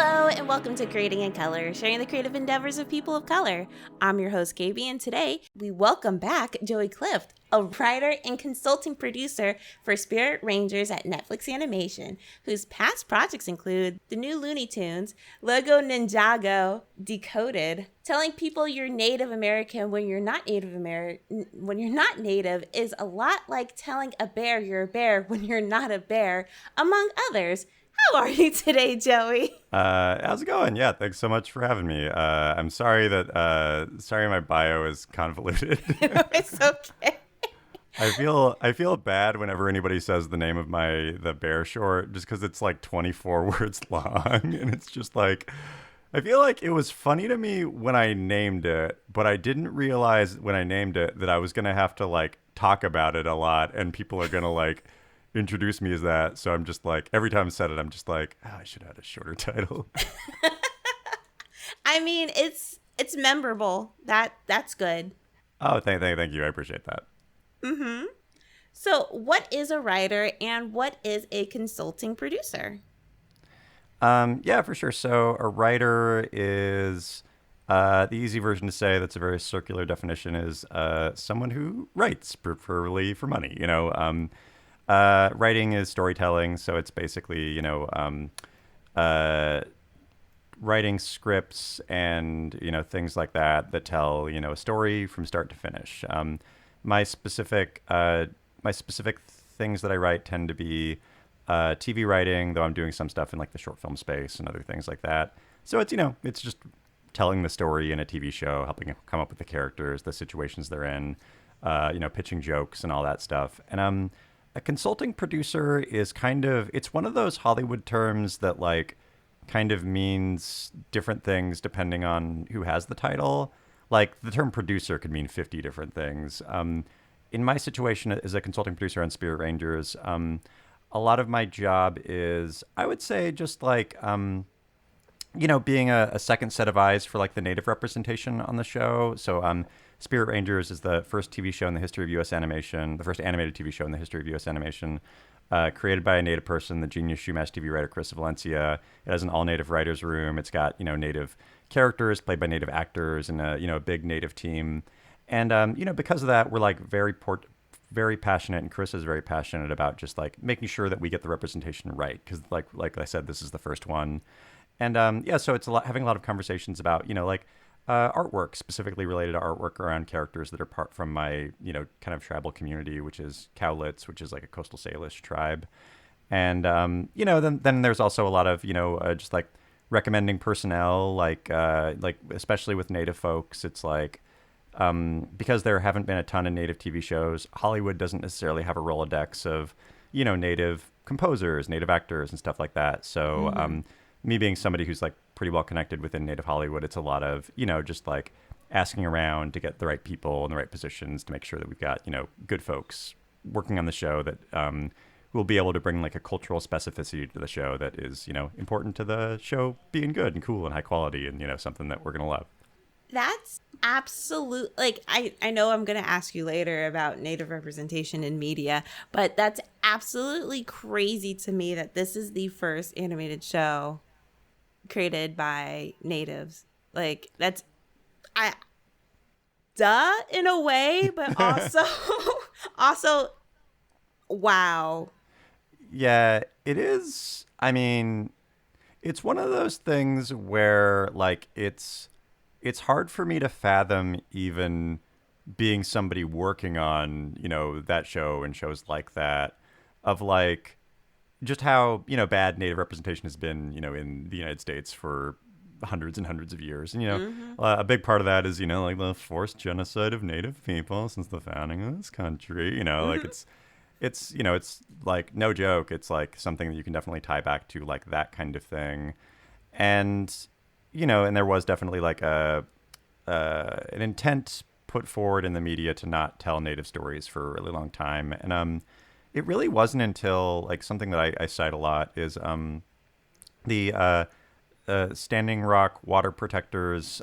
Hello and welcome to Creating in Color, sharing the creative endeavors of people of color. I'm your host, Kaybe, and today we welcome back Joey Clift, a writer and consulting producer for Spirit Rangers at Netflix Animation, whose past projects include the new Looney Tunes, Lego Ninjago, Decoded. Telling people you're Native American when you're not Native is a lot like telling a bear you're a bear when you're not a bear, among others. How are you today, Joey? How's it going? Yeah, thanks so much for having me. I'm sorry that sorry my bio is convoluted. It's okay. I feel bad whenever anybody says the name of the bear short, just because it's like 24 words long, and it's just like I feel like it was funny to me when I named it, but I didn't realize when I named it that I was gonna have to like talk about it a lot, and people are gonna like introduce me as that. So I'm just like, every time I said it, I'm just like, I should have had a shorter title. I mean, it's memorable. That's good. Oh, thank you. I appreciate that. Mm-hmm. So, what is a writer and what is a consulting producer? Yeah, for sure. So a writer is the easy version to say. That's a very circular definition. Is someone who writes, preferably for money. Writing is storytelling, so it's basically writing scripts and things like that tell a story from start to finish. My specific things that I write tend to be TV writing, though I'm doing some stuff in like the short film space and other things like that. So it's just telling the story in a TV show, helping come up with the characters, the situations they're in, pitching jokes and all that stuff. And a consulting producer is it's one of those Hollywood terms that like kind of means different things depending on who has the title. Like the term producer could mean 50 different things. In my situation as a consulting producer on Spirit Rangers, a lot of my job is, I would say, just like, being a second set of eyes for like the Native representation on the show. So Spirit Rangers is the first TV show in the history of U.S. animation, the first animated TV show in the history of U.S. animation, created by a Native person, the genius Shumash TV writer Chris Valencia. It has an all-Native writers' room. It's got, Native characters played by Native actors and a big Native team. And, because of that, we're like very passionate, and Chris is very passionate about just like making sure that we get the representation right. Because like I said, this is the first one. And so it's having a lot of conversations about, artwork, specifically related to artwork around characters that are part from my, kind of tribal community, which is Cowlitz, which is like a coastal Salish tribe. And, then there's also a lot of, just like recommending personnel, like especially with Native folks. It's like, because there haven't been a ton of Native TV shows, Hollywood doesn't necessarily have a Rolodex of, Native composers, Native actors, and stuff like that. So, me being somebody who's like pretty well connected within Native Hollywood, it's a lot of, just like asking around to get the right people in the right positions to make sure that we've got, good folks working on the show that will be able to bring like a cultural specificity to the show that is, important to the show being good and cool and high quality and, something that we're going to love. That's absolute. Like, I know I'm going to ask you later about Native representation in media, but that's absolutely crazy to me that this is the first animated show created by Natives. Like, that's duh in a way, but also wow. Yeah, it is. I mean, it's one of those things where like it's hard for me to fathom even being somebody working on, that show and shows like that, of like just how, bad Native representation has been, in the United States for hundreds and hundreds of years. And, a big part of that is, like the forced genocide of Native people since the founding of this country, like it's like no joke. It's like something that you can definitely tie back to like that kind of thing. And, and there was definitely like an intent put forward in the media to not tell Native stories for a really long time. And it really wasn't until like something that I cite a lot is the Standing Rock water protectors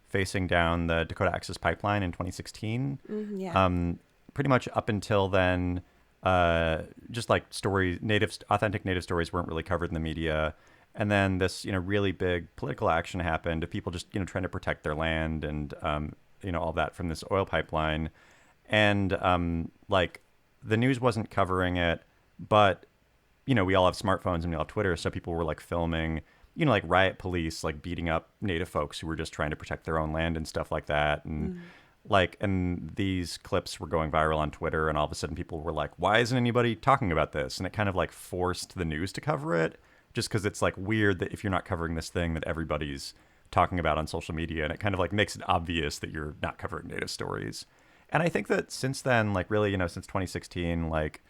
facing down the Dakota Access Pipeline in 2016. Yeah. Pretty much up until then, just like authentic Native stories weren't really covered in the media. And then this, really big political action happened of people just, trying to protect their land and, all that from this oil pipeline. And like the news wasn't covering it, but, we all have smartphones and we all have Twitter. So people were like filming, like riot police, like beating up native folks who were just trying to protect their own land and stuff like that. And and these clips were going viral on Twitter. And all of a sudden people were like, why isn't anybody talking about this? And it kind of like forced the news to cover it. Just because it's like weird that if you're not covering this thing that everybody's talking about on social media, and it kind of like makes it obvious that you're not covering native stories. And I think that since then, like really, since 2016, like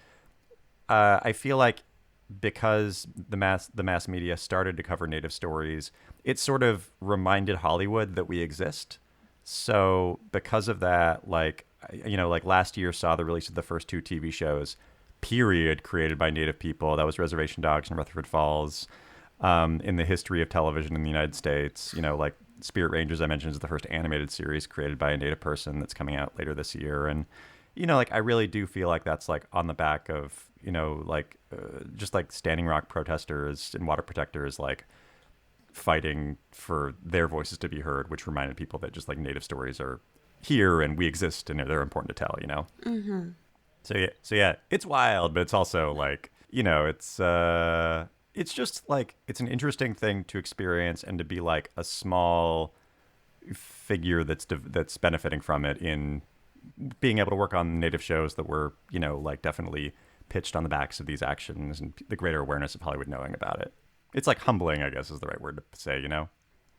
I feel like because the mass media started to cover native stories, it sort of reminded Hollywood that we exist. So because of that, like like last year saw the release of the first 2 TV shows period created by native people. That was Reservation Dogs and Rutherford Falls. In the history of television in the United States, like Spirit Rangers, I mentioned, is the first animated series created by a native person that's coming out later this year. And like I really do feel like that's like on the back of just like Standing Rock protesters and water protectors like fighting for their voices to be heard, which reminded people that just like native stories are here and we exist and they're important to tell. Mm-hmm. So yeah, it's wild, but it's also like, it's just like, it's an interesting thing to experience and to be like a small figure that's benefiting from it in being able to work on native shows that were, like definitely pitched on the backs of these actions and the greater awareness of Hollywood knowing about it. It's like humbling, I guess is the right word to say,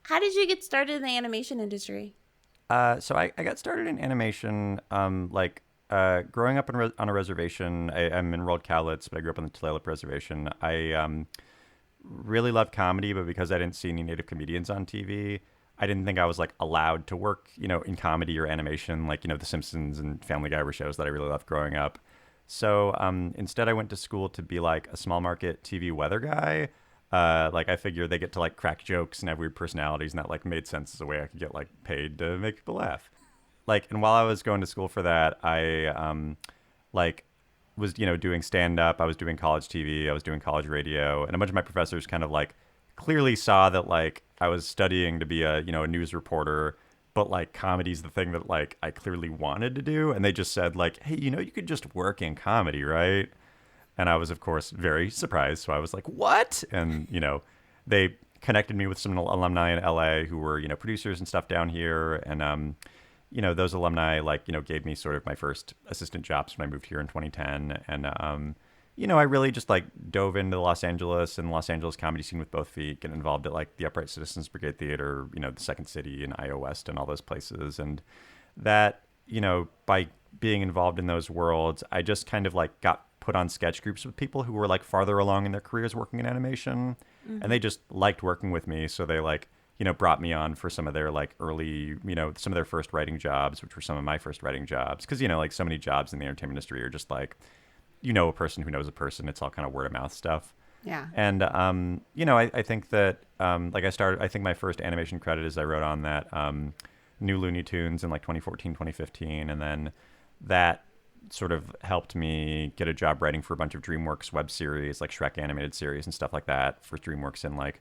How did you get started in the animation industry? So I got started in animation, growing up on a reservation. I'm enrolled Cowlitz, but I grew up on the Tulalip Reservation. I really loved comedy, but because I didn't see any native comedians on TV, I didn't think I was like allowed to work, in comedy or animation, like, The Simpsons and Family Guy were shows that I really loved growing up. So instead, I went to school to be like a small market TV weather guy. Like I figured they get to like crack jokes and have weird personalities, and that like made sense as a way I could get like paid to make people laugh. Like, and while I was going to school for that, I was doing stand up. I was doing college TV. I was doing college radio, and a bunch of my professors kind of like clearly saw that like I was studying to be a news reporter, but like comedy's the thing that like I clearly wanted to do, and they just said like, hey, you could just work in comedy, right? And I was, of course, very surprised. So I was like, what? And, they connected me with some alumni in LA who were, producers and stuff down here. And, those alumni, like, gave me sort of my first assistant jobs when I moved here in 2010. And, I really just like dove into Los Angeles and Los Angeles comedy scene with both feet, getting involved at like the Upright Citizens Brigade Theater, the Second City and IO West and all those places. And that, by being involved in those worlds, I just kind of like got put on sketch groups with people who were like farther along in their careers working in animation, and they just liked working with me. So they like, brought me on for some of their like early, some of their first writing jobs, which were some of my first writing jobs. Cause like so many jobs in the entertainment industry are just like, a person who knows a person. It's all kind of word of mouth stuff. Yeah. And, I think that, I think my first animation credit is I wrote on that, new Looney Tunes in like 2014, 2015. And then that sort of helped me get a job writing for a bunch of DreamWorks web series, like Shrek animated series and stuff like that for DreamWorks in like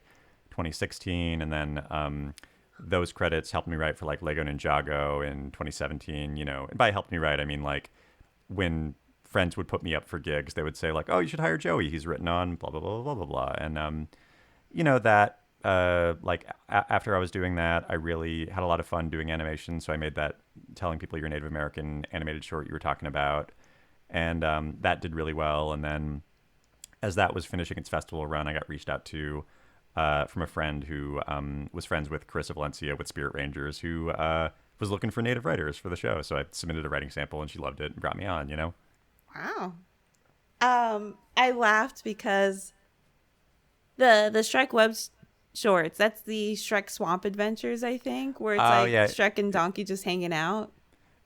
2016. And then those credits helped me write for like Lego Ninjago in 2017, and by helped me write, I mean like when friends would put me up for gigs, they would say like, oh, you should hire Joey. He's written on blah, blah, blah, blah, blah, blah. And, that after I was doing that, I really had a lot of fun doing animation. So I made that Telling People You're Native American animated short you were talking about. And that did really well. And then as that was finishing its festival run, I got reached out to from a friend who was friends with Carissa Valencia with Spirit Rangers, who was looking for native writers for the show. So I submitted a writing sample and she loved it and brought me on, Wow. I laughed because the Shrek web shorts, that's the Shrek Swamp Adventures, I think, where it's Shrek and Donkey just hanging out.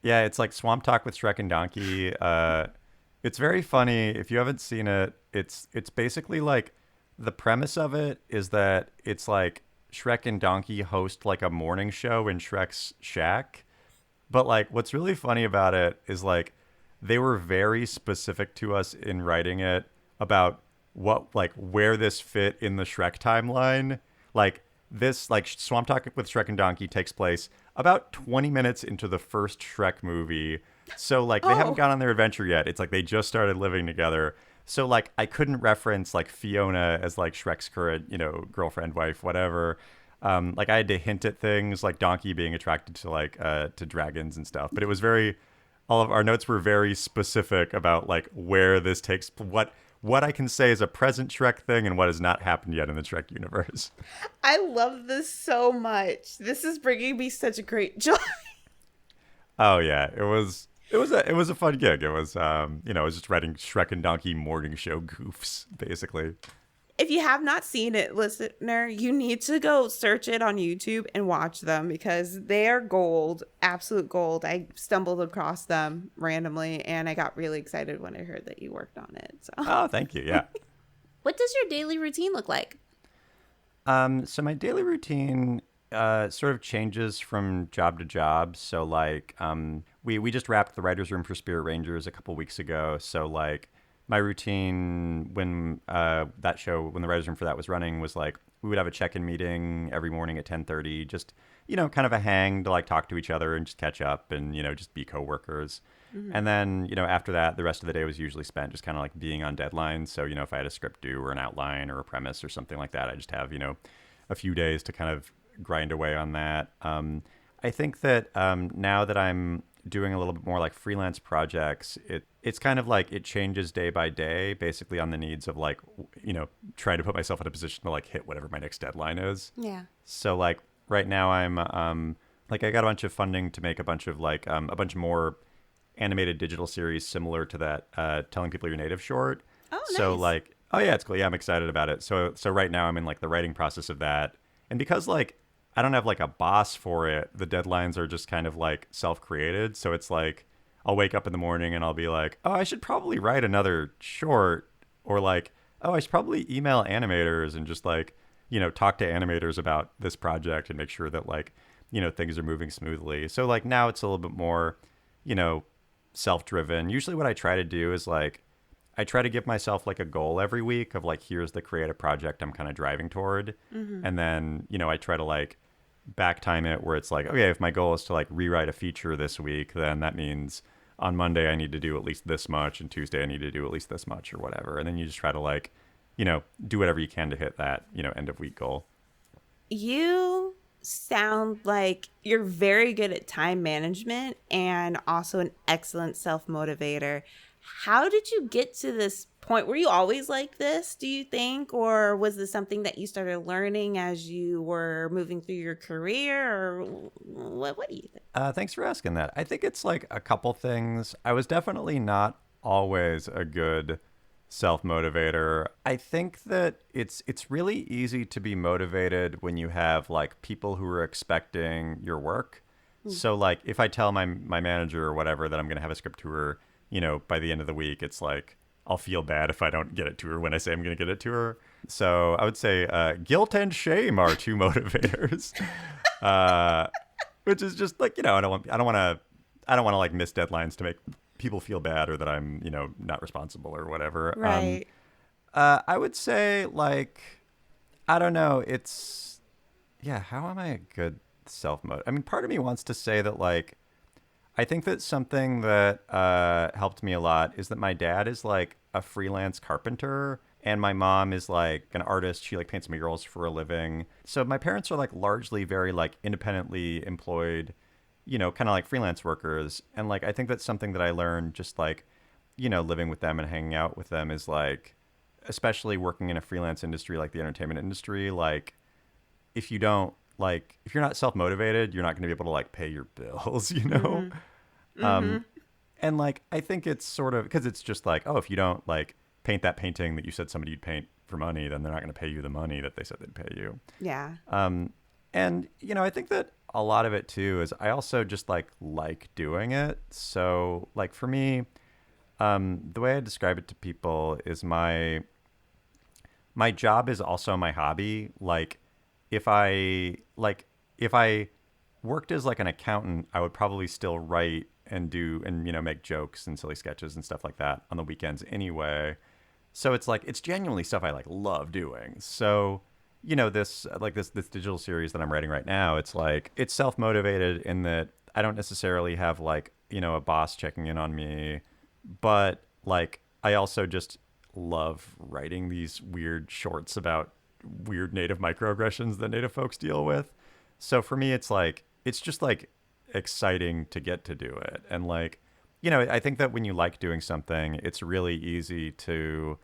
Yeah, it's like Swamp Talk with Shrek and Donkey. It's very funny. If you haven't seen it, it's basically like the premise of it is that it's like Shrek and Donkey host like a morning show in Shrek's shack. But like what's really funny about it is like they were very specific to us in writing it about where this fit in the Shrek timeline. Like this, like Swamp Talk with Shrek and Donkey takes place about 20 minutes into the first Shrek movie. So like they haven't gone on their adventure yet. It's like they just started living together. So like I couldn't reference like Fiona as like Shrek's current, girlfriend, wife, whatever. Like I had to hint at things like Donkey being attracted to like to dragons and stuff. But it was all of our notes were very specific about like where this takes, what I can say is a present Shrek thing and what has not happened yet in the Shrek universe. I love this so much. This is bringing me such a great joy. Oh yeah, it was a fun gig. It was it was just writing Shrek and Donkey morning show goofs basically. If you have not seen it, listener, you need to go search it on YouTube and watch them because they are gold, absolute gold. I stumbled across them randomly and I got really excited when I heard that you worked on it. So. Oh, thank you. Yeah. What does your daily routine look like? So my daily routine sort of changes from job to job. So like we just wrapped the writers' room for Spirit Rangers a couple weeks ago. So like my routine when the writers' room for that was running was like we would have a check-in meeting every morning at 10:30, just kind of a hang to like talk to each other and just catch up and just be coworkers. Mm-hmm. And then after that, the rest of the day was usually spent just kind of like being on deadlines. So if I had a script due or an outline or a premise or something like that, I just have a few days to kind of grind away on that. I think that now that I'm doing a little bit more like freelance projects, it's kind of like it changes day by day, basically on the needs of like trying to put myself in a position to like hit whatever my next deadline is. Yeah. So like right now I'm like I got a bunch of funding to make a bunch of like a bunch more animated digital series similar to that Telling People You're Native short. Oh, nice. So like, oh yeah, it's cool. Yeah, I'm excited about it. So right now I'm in like the writing process of that, and because like I don't have like a boss for it, the deadlines are just kind of like self-created. So it's like I'll wake up in the morning and I'll be like, oh, I should probably write another short, or like, oh, I should probably email animators and just like, talk to animators about this project and make sure that like, things are moving smoothly. So like now it's a little bit more, self-driven. Usually what I try to do is like, I try to give myself like a goal every week of like, here's the creative project I'm kind of driving toward. Mm-hmm. And then, I try to like back time it where it's like, okay, if my goal is to like rewrite a feature this week, then that means on Monday I need to do at least this much and Tuesday I need to do at least this much or whatever. And then you just try to like, do whatever you can to hit that, end of week goal. You sound like you're very good at time management and also an excellent self-motivator. How did you get to this point? Were you always like this, do you think? Or was this something that you started learning as you were moving through your career? Or what do you think? Thanks for asking that. I think it's like a couple things. I was definitely not always a good self-motivator. I think that it's really easy to be motivated when you have like people who are expecting your work. So like if I tell my manager or whatever that I'm going to have a script to her, by the end of the week, it's like I'll feel bad if I don't get it to her when I say I'm going to get it to her. So I would say guilt and shame are two motivators, which is just like, I don't want to like miss deadlines to make people feel bad or that I'm, not responsible or whatever. Right. I would say like, I don't know. How am I a good self-motivator? I mean, part of me wants to say that like, I think that something that helped me a lot is that my dad is like a freelance carpenter and my mom is like an artist. She like paints murals for a living. So my parents are like largely very like independently employed, kind of like freelance workers. And like, I think that's something that I learned just like, living with them and hanging out with them is like, especially working in a freelance industry like the entertainment industry, like if you're not self-motivated, you're not going to be able to like pay your bills, Mm-hmm. Mm-hmm. And like, I think it's sort of because it's just like, oh, if you don't like paint that painting that you said somebody you'd paint for money, then they're not going to pay you the money that they said they'd pay you. Yeah. And, I think that a lot of it too is I also just like doing it. So like for me, the way I describe it to people is my job is also my hobby. Like, if I worked as like an accountant, I would probably still write and do and make jokes and silly sketches and stuff like that on the weekends anyway. So it's like, it's genuinely stuff I like love doing. So, you know, this digital series that I'm writing right now, it's like, it's self-motivated in that I don't necessarily have like, you know, a boss checking in on me, but like, I also just love writing these weird shorts about weird native microaggressions that native folks deal with. So for me, it's like, it's just like exciting to get to do it. And like, you know, I think that when you like doing something, it's really easy to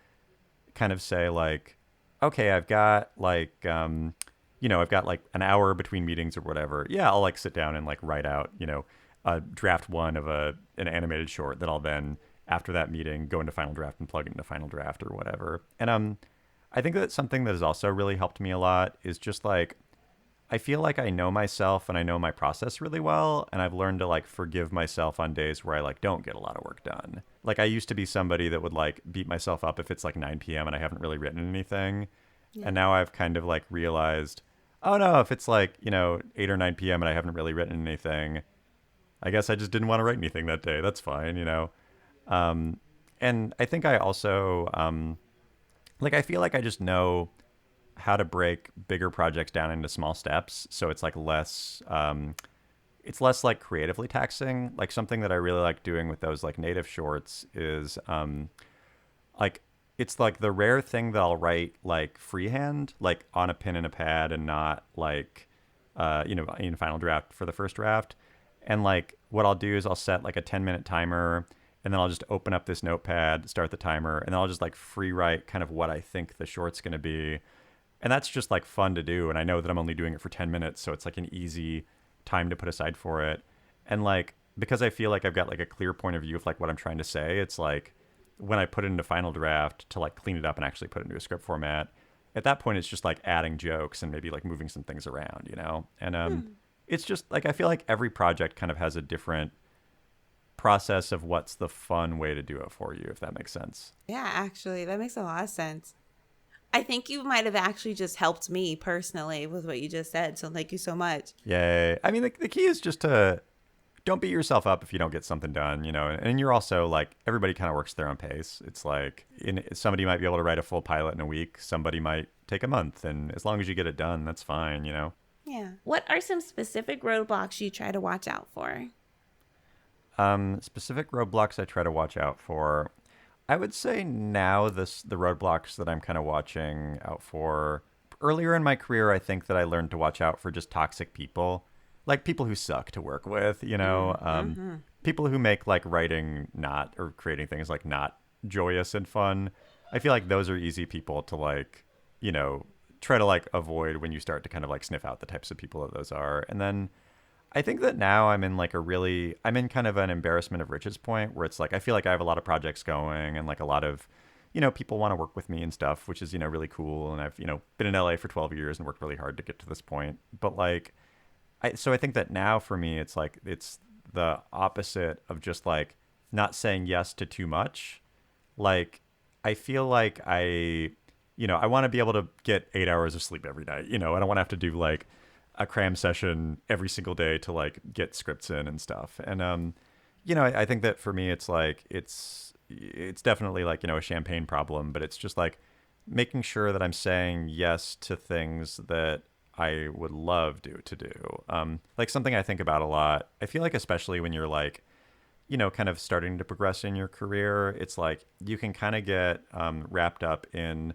kind of say like, okay, I've got like, you know, I've got like an hour between meetings or whatever. Yeah, I'll like sit down and like write out, you know, a draft one of an animated short that I'll then after that meeting go into Final Draft and plug it into Final Draft or whatever. And I think that something that has also really helped me a lot is just like, I feel like I know myself and I know my process really well, and I've learned to like forgive myself on days where I like don't get a lot of work done. Like I used to be somebody that would like beat myself up if it's like 9 p.m. and I haven't really written anything. Yeah. And now I've kind of like realized, oh no, if it's like, you know, 8 or 9 p.m. and I haven't really written anything, I guess I just didn't want to write anything that day. That's fine, you know. And I think I also like I feel like I just know how to break bigger projects down into small steps, so it's like less it's less like creatively taxing. Like something that I really like doing with those like native shorts is like it's like the rare thing that I'll write like freehand, like on a pen and a pad, and not like you know, in Final Draft for the first draft. And like what I'll do is I'll set like a 10-minute timer, and then I'll just open up this notepad, start the timer, and then I'll just like free write kind of what I think the short's going to be. And that's just like fun to do. And I know that I'm only doing it for 10 minutes. So it's like an easy time to put aside for it. And like, because I feel like I've got like a clear point of view of like what I'm trying to say, it's like when I put it into Final Draft to like clean it up and actually put it into a script format, at that point, it's just like adding jokes and maybe like moving some things around, you know? And it's just like, I feel like every project kind of has a different process of what's the fun way to do it for you, if that makes sense. Yeah, actually, that makes a lot of sense. I think you might have actually just helped me personally with what you just said. So thank you so much. Yay. I mean, the key is just to don't beat yourself up if you don't get something done, you know, and you're also like, everybody kind of works their own pace. It's like somebody might be able to write a full pilot in a week. Somebody might take a month. And as long as you get it done, that's fine, you know? Yeah. What are some specific roadblocks you try to watch out for? Specific roadblocks I try to watch out for. I would say now the roadblocks that I'm kind of watching out for. Earlier in my career, I think that I learned to watch out for just toxic people, like people who suck to work with, you know, people who make like writing not or creating things like not joyous and fun. I feel like those are easy people to like, you know, try to like avoid when you start to kind of like sniff out the types of people that those are. And then I think that now I'm in kind of an embarrassment of riches point where it's like, I feel like I have a lot of projects going and like a lot of, you know, people want to work with me and stuff, which is, you know, really cool. And I've, you know, been in LA for 12 years and worked really hard to get to this point. But like, so I think that now for me, it's like, it's the opposite of just like not saying yes to too much. Like, I feel like you know, I want to be able to get 8 hours of sleep every night. You know, I don't want to have to do like a cram session every single day to like get scripts in and stuff. And, you know, I think that for me, it's like, it's definitely like, you know, a champagne problem, but it's just like making sure that I'm saying yes to things that I would love to do. Like something I think about a lot, I feel like, especially when you're like, you know, kind of starting to progress in your career, it's like you can kind of get wrapped up in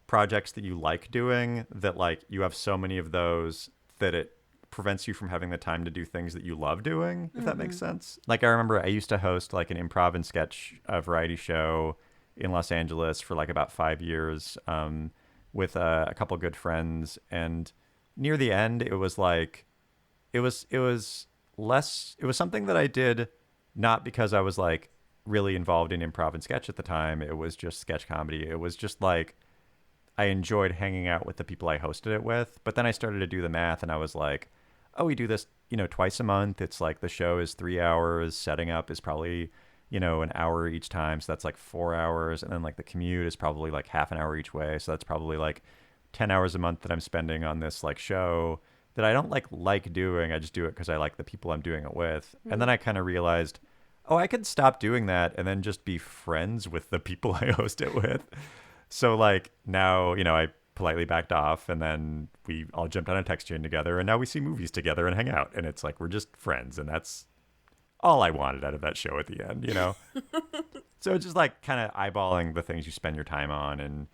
projects that you like doing, that like you have so many of those that it prevents you from having the time to do things that you love doing, if that makes sense. Like I remember I used to host like an improv and sketch variety show in Los Angeles for like about 5 years with a couple good friends. And near the end, it was like, it was something that I did not because I was like really involved in improv and sketch at the time. It was just sketch comedy. It was just like, I enjoyed hanging out with the people I hosted it with. But then I started to do the math and I was like, oh, we do this, you know, twice a month. It's like the show is 3 hours. Setting up is probably, you know, an hour each time. So that's like 4 hours. And then like the commute is probably like half an hour each way. So that's probably like 10 hours a month that I'm spending on this like show that I don't like doing. I just do it because I like the people I'm doing it with. And then I kind of realized, oh, I could stop doing that and then just be friends with the people I host it with. So like now, I politely backed off and then we all jumped on a text chain together and now we see movies together and hang out. And it's like, we're just friends. And that's all I wanted out of that show at the end. So it's just like kind of eyeballing the things you spend your time on and,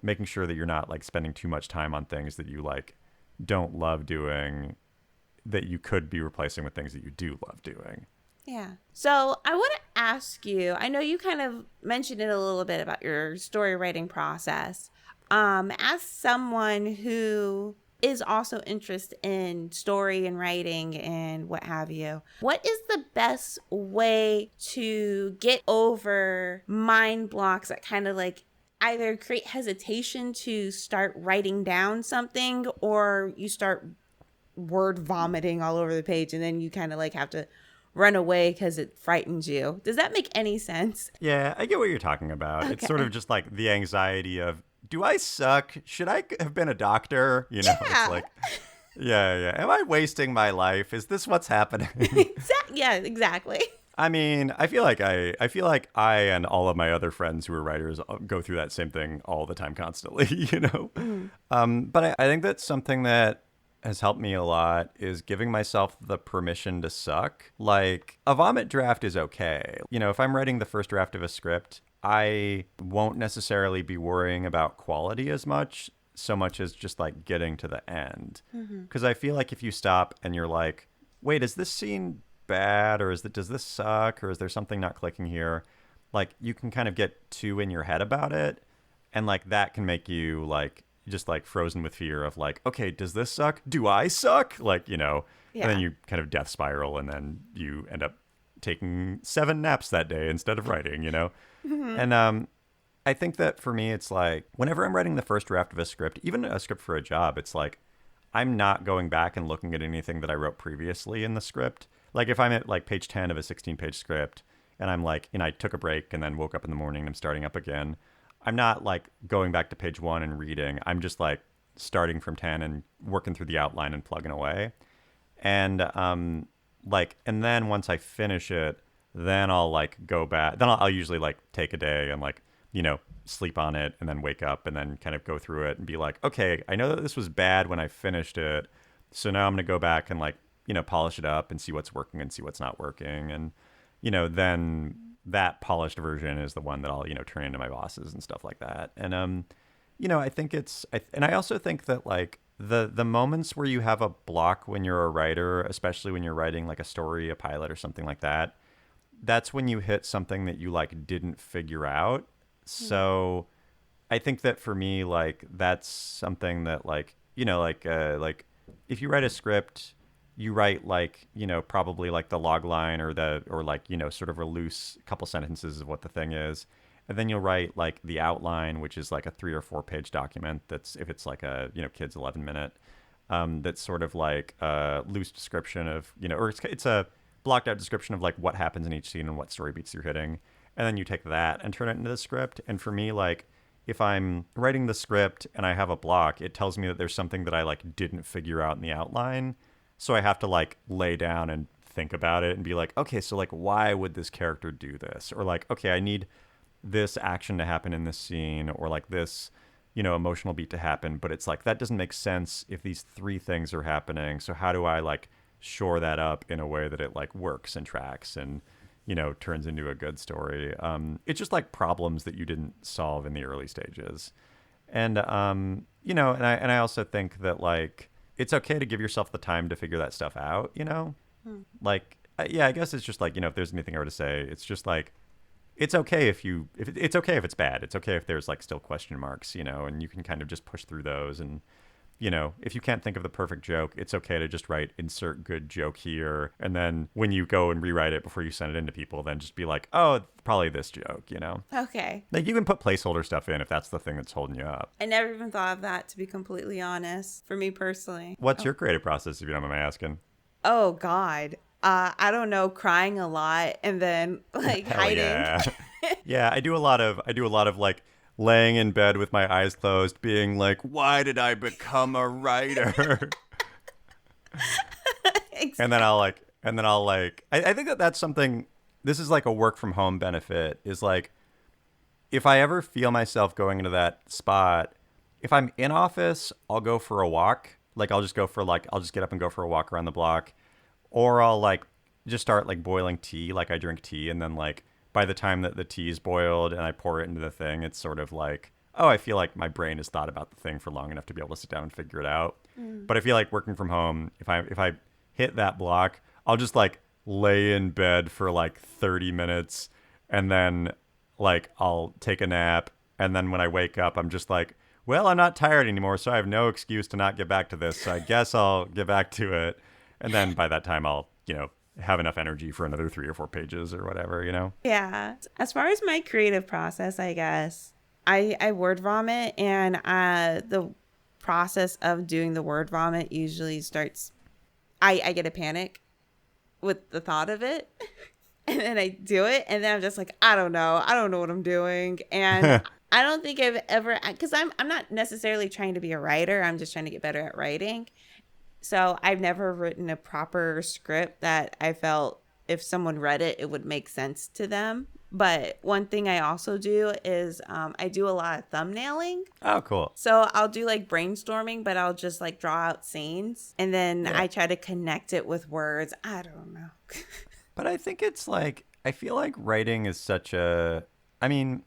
making sure that you're not like spending too much time on things that you like don't love doing that you could be replacing with things that you do love doing. Yeah. So I want to ask you, I know you kind of mentioned it a little bit about your story writing process. As someone who is also interested in story and writing and what have you, what is the best way to get over mind blocks that kind of like either create hesitation to start writing down something or you start word vomiting all over the page and then you kind of like have to run away because it frightens you? Does that make any sense? Yeah, I get what you're talking about. Okay. It's sort of just like the anxiety of, do I suck? Should I have been a doctor? Yeah. It's like, yeah. Am I wasting my life? Is this what's happening? Yeah, exactly. I mean, I feel like I and all of my other friends who are writers go through that same thing all the time, constantly, But I think that's something that has helped me a lot is giving myself the permission to suck. Like, a vomit draft is okay. If I'm writing the first draft of a script, I won't necessarily be worrying about quality as much, so much as just like getting to the end. Because I feel like if you stop and you're like, wait, is this scene bad, or does this suck, or is there something not clicking here? Like, you can kind of get too in your head about it, and like that can make you like just like frozen with fear of like, okay, does this suck? Do I suck? Like, Yeah. And then you kind of death spiral, and then you end up taking 7 naps that day instead of writing, And I think that for me, it's like whenever I'm writing the first draft of a script, even a script for a job, it's like I'm not going back and looking at anything that I wrote previously in the script. Like if I'm at like page 10 of a 16-page script and I'm like, I took a break and then woke up in the morning and I'm starting up again, I'm not like going back to page 1 and reading. I'm just like starting from 10 and working through the outline and plugging away. And and then once I finish it, then I'll like go back. Then I'll usually like take a day and like, sleep on it and then wake up and then kind of go through it and be like, okay, I know that this was bad when I finished it. So now I'm going to go back and like, polish it up and see what's working and see what's not working. And, then that polished version is the one that I'll, turn into my bosses and stuff like that. And, I think and I also think that like the moments where you have a block when you're a writer, especially when you're writing like a story, a pilot or something like that, that's when you hit something that you like didn't figure out. So I think that for me, like, that's something that like, like if you write a script, you write like, probably like the log line or like, sort of a loose couple sentences of what the thing is. And then you'll write like the outline, which is like a 3 or 4 page document. That's if it's like a, kid's 11-minute, that's sort of like a loose description of, or it's a blocked out description of like what happens in each scene and what story beats you're hitting. And then you take that and turn it into the script. And for me, like, if I'm writing the script and I have a block, it tells me that there's something that I like didn't figure out in the outline. So I have to like lay down and think about it and be like, okay, so like, why would this character do this? Or like, okay, I need this action to happen in this scene, or like this, emotional beat to happen. But it's like, that doesn't make sense if these 3 things are happening. So how do I like shore that up in a way that it like works and tracks and, turns into a good story? It's just like problems that you didn't solve in the early stages. And, and I also think that like, it's okay to give yourself the time to figure that stuff out, Like, yeah, I guess it's just like, if there's anything I were to say, it's just like, it's okay it's okay if it's bad. It's okay if there's like still question marks, and you can kind of just push through those. And, if you can't think of the perfect joke, it's okay to just write insert good joke here. And then when you go and rewrite it before you send it in to people, then just be like, oh, probably this joke, Okay. Like you can put placeholder stuff in if that's the thing that's holding you up. I never even thought of that, to be completely honest, for me personally. What's your creative process, if you don't mind me asking? Oh, God. I don't know, crying a lot and then like hiding. Yeah. Yeah, I do a lot of like laying in bed with my eyes closed, being like, why did I become a writer? Exactly. And then I'll like, I think that that's something this is like a work from home benefit, is like if I ever feel myself going into that spot, if I'm in office, I'll go for a walk. Like I'll just go for like, I'll just get up and go for a walk around the block, or I'll like just start like boiling tea. Like I drink tea, and then like by the time that the tea is boiled and I pour it into the thing, it's sort of like, oh, I feel like my brain has thought about the thing for long enough to be able to sit down and figure it out. But I feel like working from home, if I hit that block, I'll just like lay in bed for like 30 minutes, and then like I'll take a nap, and then when I wake up, I'm just like, well, I'm not tired anymore, so I have no excuse to not get back to this. So I guess I'll get back to it. And then by that time, I'll, have enough energy for another 3 or 4 pages or whatever. Yeah. As far as my creative process, I guess, I word vomit, and the process of doing the word vomit usually starts, I get a panic with the thought of it. And then I do it, and then I'm just like, I don't know what I'm doing. And I don't think I've ever, because I'm not necessarily trying to be a writer. I'm just trying to get better at writing. So I've never written a proper script that I felt if someone read it, it would make sense to them. But one thing I also do is I do a lot of thumbnailing. Oh, cool. So I'll do like brainstorming, but I'll just like draw out scenes, and then I try to connect it with words. I don't know. But I think it's like, I feel like writing is such a, I mean,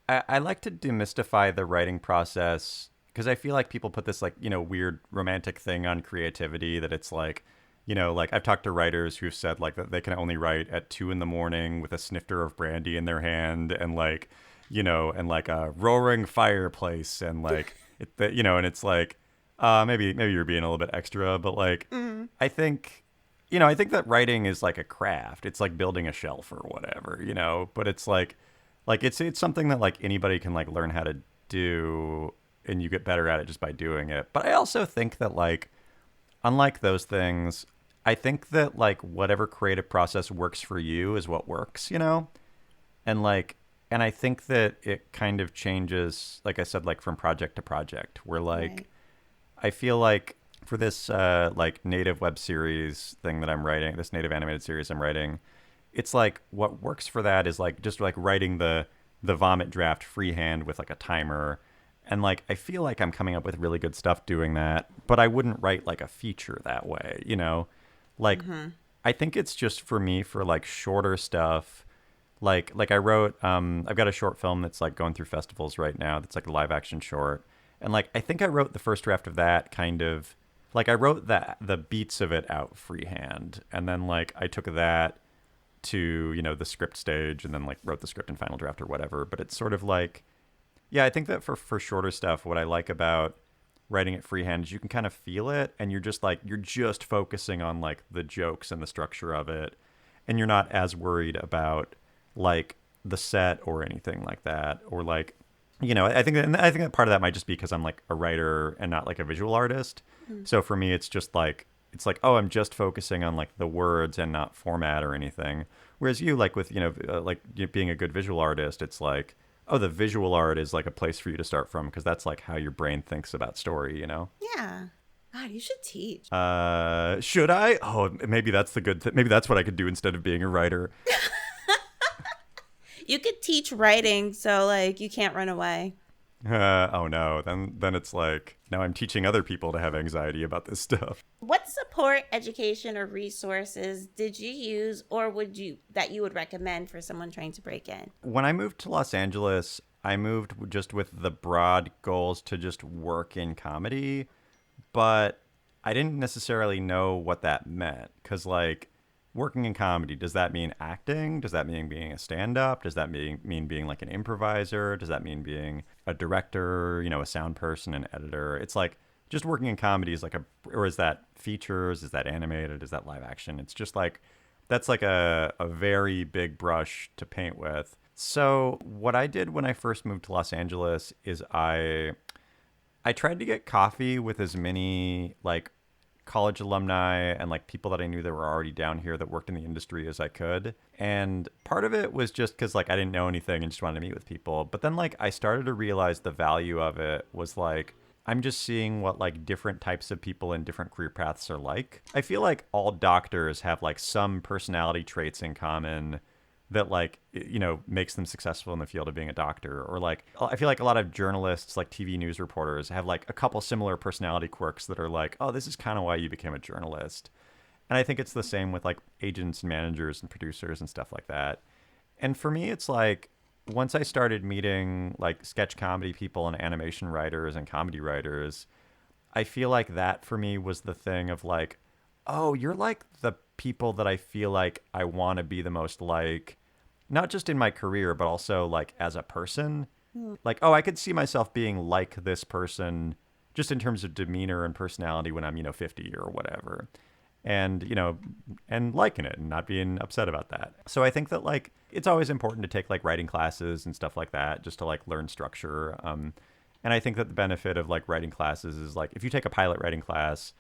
I like to demystify the writing process, because I feel like people put this like, weird romantic thing on creativity, that it's like, like I've talked to writers who've said like that they can only write at 2 a.m. with a snifter of brandy in their hand, and like, and like a roaring fireplace, and like, and it's like, maybe you're being a little bit extra, but like, I think that writing is like a craft. It's like building a shelf or whatever, but it's like it's something that like anybody can like learn how to do, and you get better at it just by doing it. But I also think that like, unlike those things, I think that like whatever creative process works for you is what works, and like, and I think that it kind of changes, like I said, like from project to project, where like, Right. I feel like for this like native web series thing that I'm writing, this native animated series I'm writing, it's like what works for that is like just like writing the vomit draft freehand with like a timer. And like, I feel like I'm coming up with really good stuff doing that, but I wouldn't write like a feature that way, like, I think it's just for me for like shorter stuff. Like I wrote, I've got a short film that's like going through festivals right now. That's like a live action short. And like, I think I wrote the first draft of that kind of like, I wrote the beats of it out freehand. And then like, I took that to, the script stage, and then like wrote the script in Final Draft or whatever. But it's sort of like, yeah, I think that for shorter stuff, what I like about writing it freehand is you can kind of feel it, and you're just focusing on like the jokes and the structure of it, and you're not as worried about like the set or anything like that, or like, I think that part of that might just be because I'm like a writer and not like a visual artist. So for me, it's just like, oh, I'm just focusing on like the words and not format or anything. Whereas you, like with being a good visual artist, it's like, oh, the visual art is like a place for you to start from, because that's like how your brain thinks about story, Yeah. God, you should teach. Should I? Oh, maybe that's the good maybe that's what I could do instead of being a writer. You could teach writing, so like you can't run away. Oh no, then it's like, now I'm teaching other people to have anxiety about this stuff. What support, education, or resources did you use, or that you would recommend for someone trying to break in? When I moved to Los Angeles, I moved just with the broad goals to just work in comedy, but I didn't necessarily know what that meant, because like, working in comedy, does that mean acting? Does that mean being a stand-up? Does that mean being like an improviser? Does that mean being a director, a sound person, an editor? It's like, just working in comedy is like or is that features? Is that animated? Is that live action? It's just like, that's like a very big brush to paint with. So what I did when I first moved to Los Angeles is I tried to get coffee with as many like college alumni and like people that I knew that were already down here that worked in the industry as I could. And part of it was just because like I didn't know anything and just wanted to meet with people. But then like I started to realize the value of it was like, I'm just seeing what like different types of people in different career paths are like. I feel like all doctors have like some personality traits in common that like, makes them successful in the field of being a doctor. Or like, I feel like a lot of journalists, like TV news reporters, have like a couple similar personality quirks that are like, oh, this is kind of why you became a journalist. And I think it's the same with like agents and managers and producers and stuff like that. And for me, it's like, once I started meeting like sketch comedy people and animation writers and comedy writers, I feel like that for me was the thing of like, oh, you're like the people that I feel like I want to be the most like, not just in my career, but also like as a person. Like, oh, I could see myself being like this person just in terms of demeanor and personality when I'm, 50 or whatever. And, and liking it and not being upset about that. So I think that like, it's always important to take like writing classes and stuff like that just to like learn structure. And I think that the benefit of like writing classes is like, if you take a pilot writing class,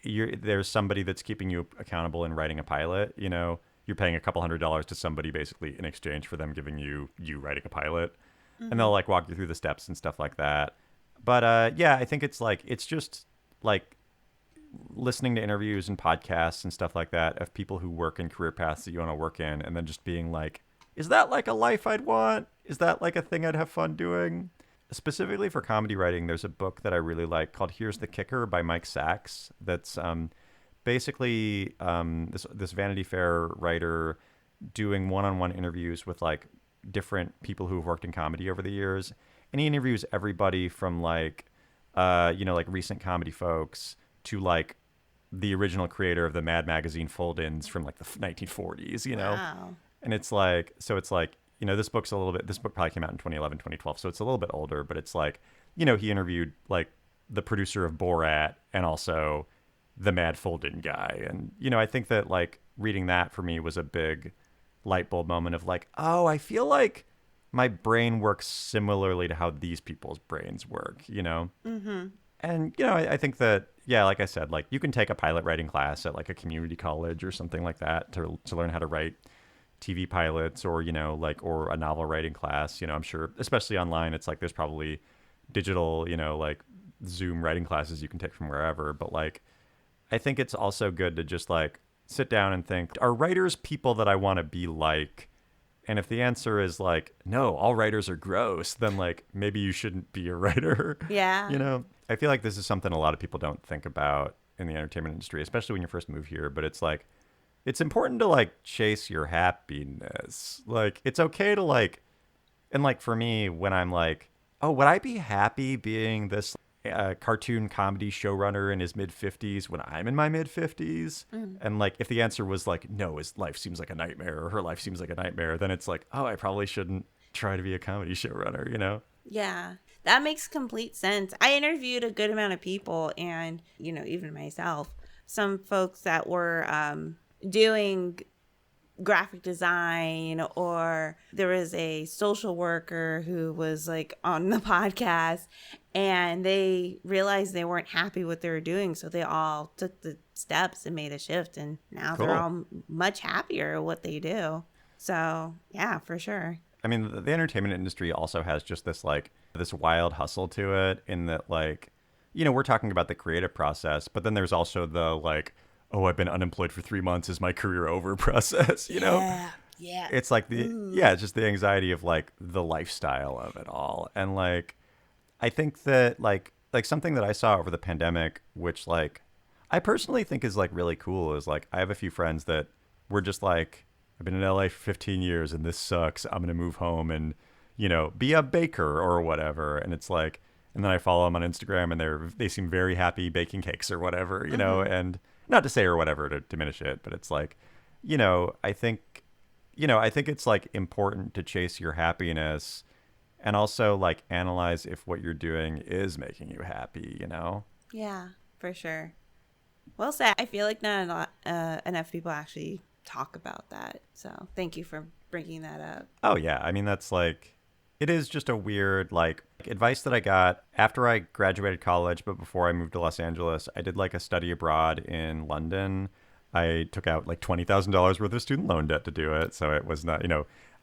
there's somebody that's keeping you accountable in writing a pilot. You're paying a couple $100s to somebody basically in exchange for them giving you writing a pilot. And they'll like walk you through the steps and stuff like that. But yeah, I think it's just like listening to interviews and podcasts and stuff like that of people who work in career paths that you want to work in, and then just being like, is that like a life I'd want? Is that like a thing I'd have fun doing? Specifically for comedy writing, there's a book that I really like called Here's the Kicker by Mike Sachs. That's basically this Vanity Fair writer doing one-on-one interviews with like different people who have worked in comedy over the years. And he interviews everybody from like, like recent comedy folks to like the original creator of the Mad Magazine fold-ins from like the 1940s, Wow. And it's like, this book probably came out in 2011, 2012. So it's a little bit older, but it's like, he interviewed like the producer of Borat and also the Mad Fold-in guy. And, I think that like reading that for me was a big light bulb moment of like, oh, I feel like my brain works similarly to how these people's brains work, Mm-hmm. And, I think that, yeah, like I said, like you can take a pilot writing class at like a community college or something like that to learn how to write TV pilots or, or a novel writing class. I'm sure, especially online, it's like there's probably digital, like Zoom writing classes you can take from wherever. But like, I think it's also good to just like sit down and think, are writers people that I want to be like? And if the answer is like, no, all writers are gross, then like maybe you shouldn't be a writer. Yeah. I feel like this is something a lot of people don't think about in the entertainment industry, especially when you first move here. But it's like, it's important to like chase your happiness. Like, it's okay to like, and like for me, when I'm like, oh, would I be happy being this cartoon comedy showrunner in his mid-50s when I'm in my mid-50s? And like, if the answer was like, no, his life seems like a nightmare or her life seems like a nightmare, then it's like, oh, I probably shouldn't try to be a comedy showrunner, Yeah, that makes complete sense. I interviewed a good amount of people and, even myself, some folks that were doing graphic design, or there was a social worker who was like on the podcast and they realized they weren't happy what they were doing. So they all took the steps and made a shift, and now Cool. they're all much happier at what they do. So yeah, for sure. I mean, the entertainment industry also has just this like this wild hustle to it in that like, we're talking about the creative process, but then there's also the like, oh, I've been unemployed for 3 months. Is my career over process, Yeah. It's like it's just the anxiety of like the lifestyle of it all. And like, I think that like something that I saw over the pandemic, which like I personally think is like really cool, is like I have a few friends that were just like, I've been in LA for 15 years and this sucks. I'm going to move home and, be a baker or whatever. And it's like, and then I follow them on Instagram and they seem very happy baking cakes or whatever, and not to say or whatever to diminish it, but it's like, I think it's like important to chase your happiness and also like analyze if what you're doing is making you happy, Yeah, for sure. Well said. I feel like not enough people actually talk about that. So thank you for bringing that up. Oh, yeah. I mean, that's like, it is just a weird like advice that I got after I graduated college, but before I moved to Los Angeles. I did like a study abroad in London. I took out like $20,000 worth of student loan debt to do it. So it was not,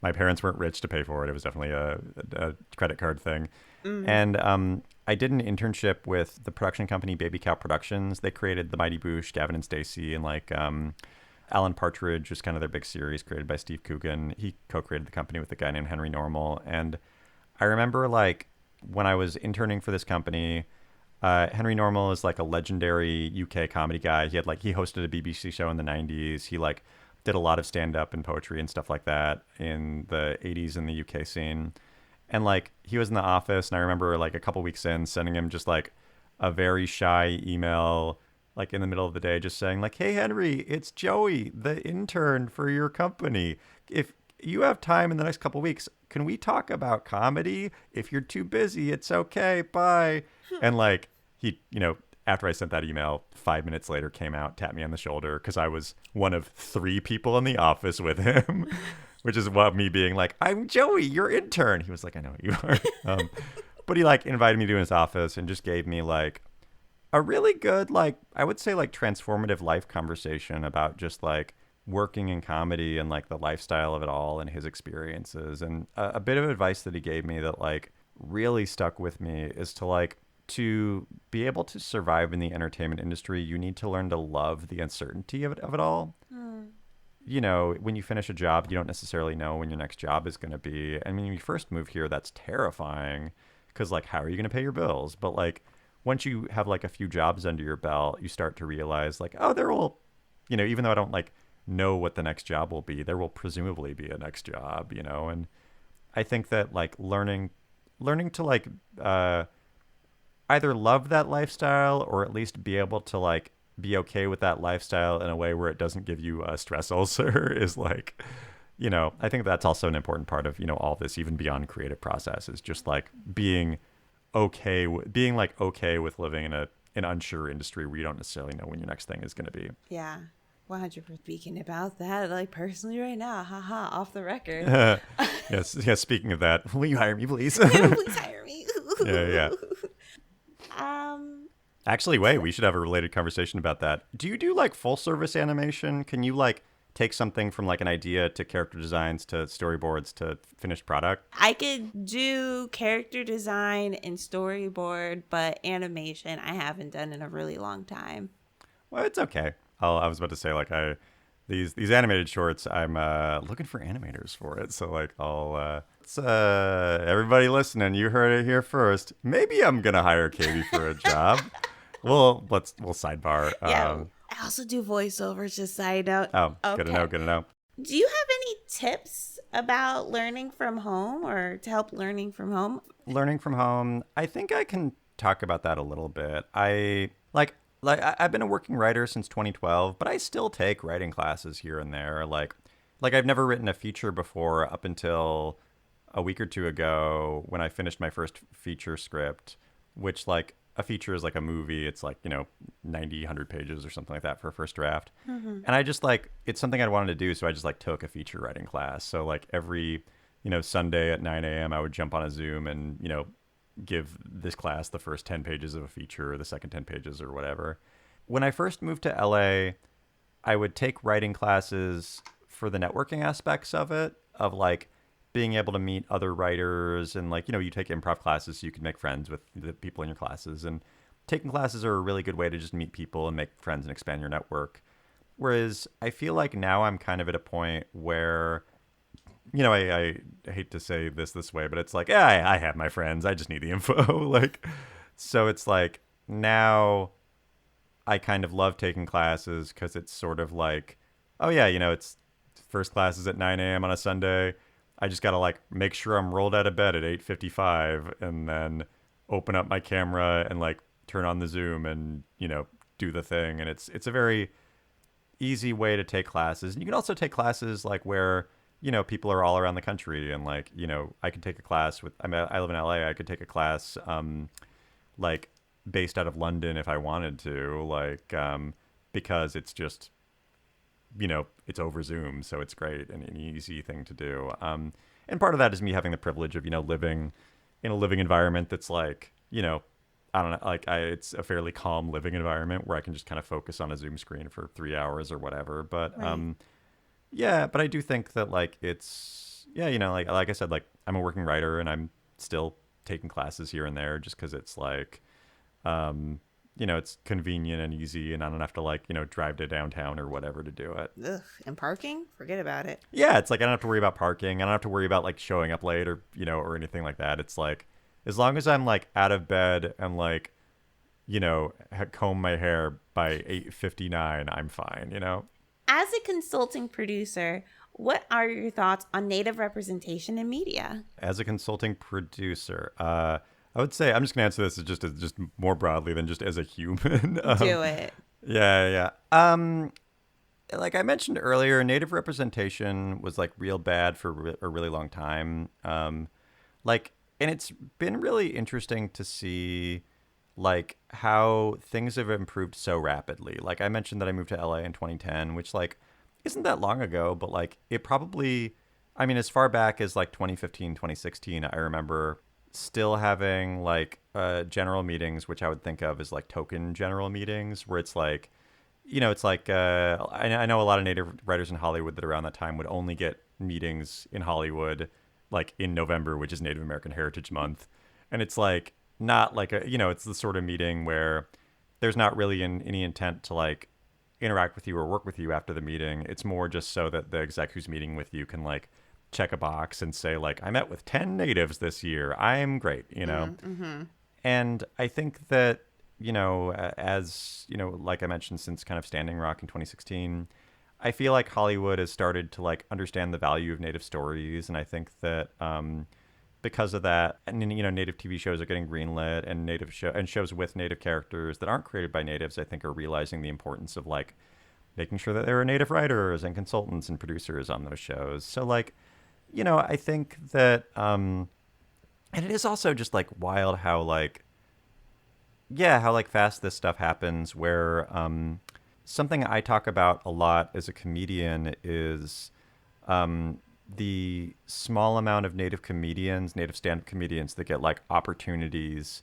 my parents weren't rich to pay for it. It was definitely a credit card thing. And I did an internship with the production company Baby Cow Productions. They created The Mighty Boosh, Gavin and Stacey, and like Alan Partridge was kind of their big series created by Steve Coogan. He co-created the company with a guy named Henry Normal. And I remember like when I was interning for this company, Henry Normal is like a legendary UK comedy guy. He hosted a BBC show in the 90s. He like did a lot of stand-up and poetry and stuff like that in the 80s in the UK scene. And like he was in the office, and I remember like a couple weeks in sending him just like a very shy email like in the middle of the day just saying like, "Hey Henry, it's Joey, the intern for your company. If you have time in the next couple weeks, can we talk about comedy? If you're too busy, it's okay. Bye." And like he, after I sent that email, 5 minutes later came out, tapped me on the shoulder because I was one of 3 people in the office with him. Which is what me being like, "I'm Joey, your intern." He was like, "I know who you are." But he like invited me to his office and just gave me like a really good, like, I would say like transformative life conversation about just like working in comedy and like the lifestyle of it all and his experiences. And a bit of advice that he gave me that like really stuck with me is to be able to survive in the entertainment industry, you need to learn to love the uncertainty of it all. When you finish a job, you don't necessarily know when your next job is going to be. I mean, when you first move here, that's terrifying because, like, how are you going to pay your bills? But, like, once you have, like, a few jobs under your belt, you start to realize, like, oh, there will, even though I don't, like, know what the next job will be, there will presumably be a next job, And I think that, like, learning to, like, either love that lifestyle or at least be able to, like, be okay with that lifestyle in a way where it doesn't give you a stress ulcer is like, I think that's also an important part of, all this, even beyond creative process, is just like being okay with living in an unsure industry where you don't necessarily know when your next thing is going to be. Yeah. 100% speaking about that, like personally right now, haha, off the record. Yes. Speaking of that, will you hire me, please? Please hire me. Yeah. Actually, wait, we should have a related conversation about that. Do you do like full service animation? Can you like take something from like an idea to character designs to storyboards to finished product? I could do character design and storyboard, but animation I haven't done in a really long time. Well, it's okay. I was about to say like these animated shorts, I'm looking for animators for it. So like everybody listening, you heard it here first. Maybe I'm gonna hire Kaybe for a job. We'll sidebar. Yeah, I also do voiceovers, just side note. Oh, okay. Good to know. Do you have any tips about learning from home or to help learning from home? Learning from home, I think I can talk about that a little bit. I've been a working writer since 2012, but I still take writing classes here and there. Like I've never written a feature before up until a week or two ago when I finished my first feature script, which like a feature is like a movie. It's like, 90, 100 pages or something like that for a first draft. Mm-hmm. And I just like, it's something I wanted to do. So I just like took a feature writing class. So like every, Sunday at 9 a.m. I would jump on a Zoom and, give this class the first 10 pages of a feature or the second 10 pages or whatever. When I first moved to LA, I would take writing classes for the networking aspects of it, of like being able to meet other writers and like, you take improv classes so you can make friends with the people in your classes, and taking classes are a really good way to just meet people and make friends and expand your network. Whereas I feel like now I'm kind of at a point where, I hate to say this way, but it's like, yeah, I have my friends. I just need the info. So it's like now I kind of love taking classes because it's sort of like, oh yeah, it's first classes at 9 a.m. on a Sunday. I just got to like make sure I'm rolled out of bed at 8:55 and then open up my camera and like turn on the Zoom and, do the thing. And it's a very easy way to take classes. And you can also take classes like where, people are all around the country, and like, I could take a class with, I live in LA. I could take a class, like based out of London if I wanted to, like, because it's just, it's over Zoom. So it's great and an easy thing to do. And part of that is me having the privilege of, living in a living environment that's like, I don't know, like it's a fairly calm living environment where I can just kind of focus on a Zoom screen for 3 hours or whatever. But, right. Yeah, but I do think that like it's, like I said, like I'm a working writer and I'm still taken classes here and there just because it's like, it's convenient and easy, and I don't have to like, drive to downtown or whatever to do it. Ugh, and parking? Forget about it. Yeah, it's like I don't have to worry about parking. I don't have to worry about like showing up late or, or anything like that. It's like as long as I'm like out of bed and like, comb my hair by 8:59, I'm fine, As a consulting producer, what are your thoughts on Native representation in media? As a consulting producer, I would say I'm just gonna answer this as just more broadly than just as a human. Do it. Yeah. Like I mentioned earlier, Native representation was like real bad for a really long time. And it's been really interesting to see like how things have improved so rapidly. Like I mentioned that I moved to LA in 2010, which like isn't that long ago, but like it probably, I mean, as far back as like 2015, 2016, I remember still having like general meetings, which I would think of as like token general meetings, where it's like, it's like I know a lot of Native writers in Hollywood that around that time would only get meetings in Hollywood like in November, which is Native American Heritage Month. And it's like not like it's the sort of meeting where there's not really any intent to like interact with you or work with you after the meeting. It's more just so that the exec who's meeting with you can like check a box and say like, I met with 10 natives this year. I'm great, Mm-hmm. And I think that, as, like I mentioned, since kind of Standing Rock in 2016, I feel like Hollywood has started to like understand the value of Native stories. And I think that because of that, and Native TV shows are getting greenlit, and shows with Native characters that aren't created by Natives, I think are realizing the importance of like making sure that there are Native writers and consultants and producers on those shows. So like, I think that, and it is also just like wild how like, how like fast this stuff happens, where something I talk about a lot as a comedian is the small amount of Native stand-up comedians that get like opportunities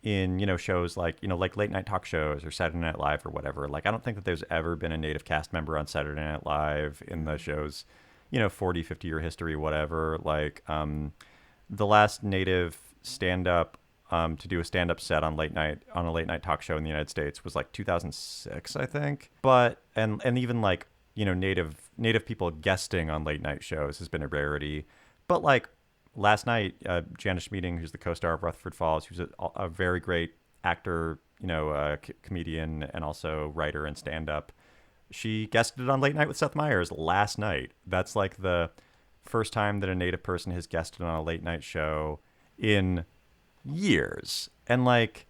in, shows like, like late night talk shows or Saturday Night Live or whatever. Like, I don't think that there's ever been a Native cast member on Saturday Night Live in the show's, 40, 50-year history, whatever. Like, the last Native stand-up to do a stand-up set on a late night talk show in the United States was like 2006, I think. But, and even like, Native people guesting on late night shows has been a rarity. But like last night, Janice Schmieding, who's the co-star of Rutherford Falls, who's a very great actor, comedian, and also writer and stand-up, she guested on Late Night with Seth Meyers last night. That's like the first time that a Native person has guested on a late night show in years. And like,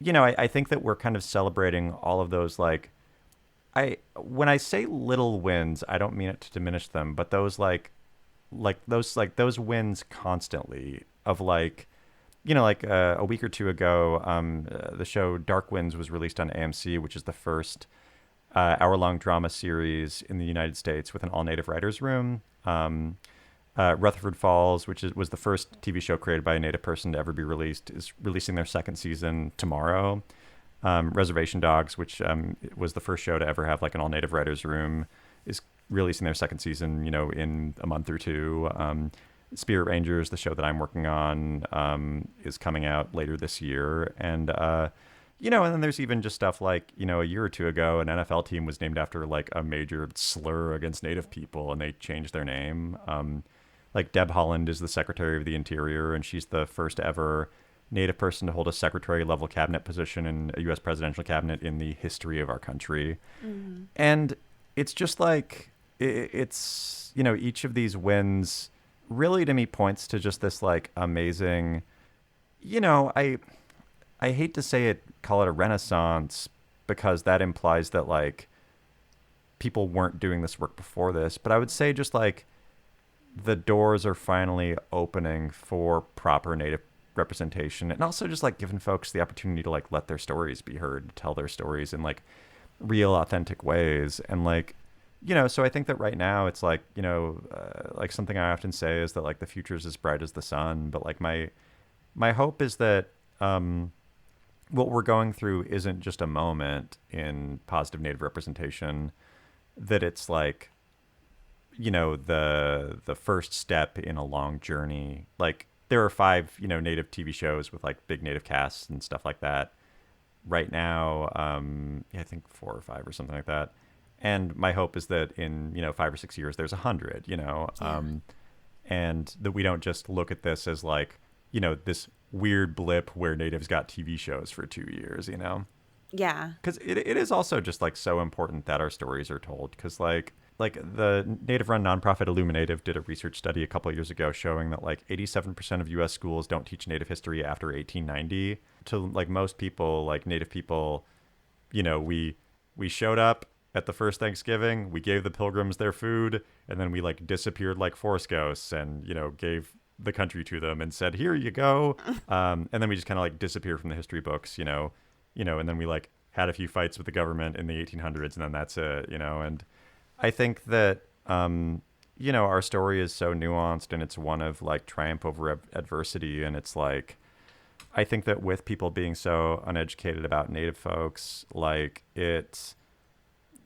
I think that we're kind of celebrating all of those like, when I say little wins, I don't mean it to diminish them, but those those wins constantly of like, a week or two ago, the show Dark Winds was released on AMC, which is the first hour-long drama series in the United States with an all-Native writers' room. Rutherford Falls, which was the first TV show created by a Native person to ever be released, is releasing their second season tomorrow. Reservation Dogs, which was the first show to ever have like an all-Native writers' room, is releasing their second season, in a month or two. Spirit Rangers, the show that I'm working on, is coming out later this year. And, and then there's even just stuff like, a year or two ago, an NFL team was named after like a major slur against Native people, and they changed their name. Like Deb Haaland is the Secretary of the Interior, and she's the first ever Native person to hold a secretary-level cabinet position in a U.S. presidential cabinet in the history of our country. Mm-hmm. And it's just like, it's, each of these wins really to me points to just this like amazing, I hate to say it, call it a renaissance, because that implies that like people weren't doing this work before this. But I would say just like the doors are finally opening for proper Native representation, and also just like giving folks the opportunity to like let their stories be heard, tell their stories in like real authentic ways. And like, so I think that right now it's like, like something I often say is that like the future is as bright as the sun. But like my hope is that what we're going through isn't just a moment in positive Native representation, that it's like, the first step in a long journey. Like, there are 5, native TV shows with like big native casts and stuff like that right now. Yeah, I think 4 or 5 or something like that. And my hope is that in 5 or 6 years there's 100. And that we don't just look at this as like this weird blip where natives got TV shows for 2 years. Yeah. Because it is also just like so important that our stories are told. Because like the native-run nonprofit Illuminative did a research study a couple of years ago showing that like 87% of U.S. schools don't teach Native history after 1890. To like most people, like Native people, we showed up at the first Thanksgiving, we gave the Pilgrims their food, and then we like disappeared like forest ghosts and gave the country to them and said, "Here you go," and then we just kind of like disappeared from the history books, and then we like had a few fights with the government in the 1800s, and then that's it, and I think that, our story is so nuanced and it's one of like triumph over adversity. And it's like, I think that with people being so uneducated about Native folks, like it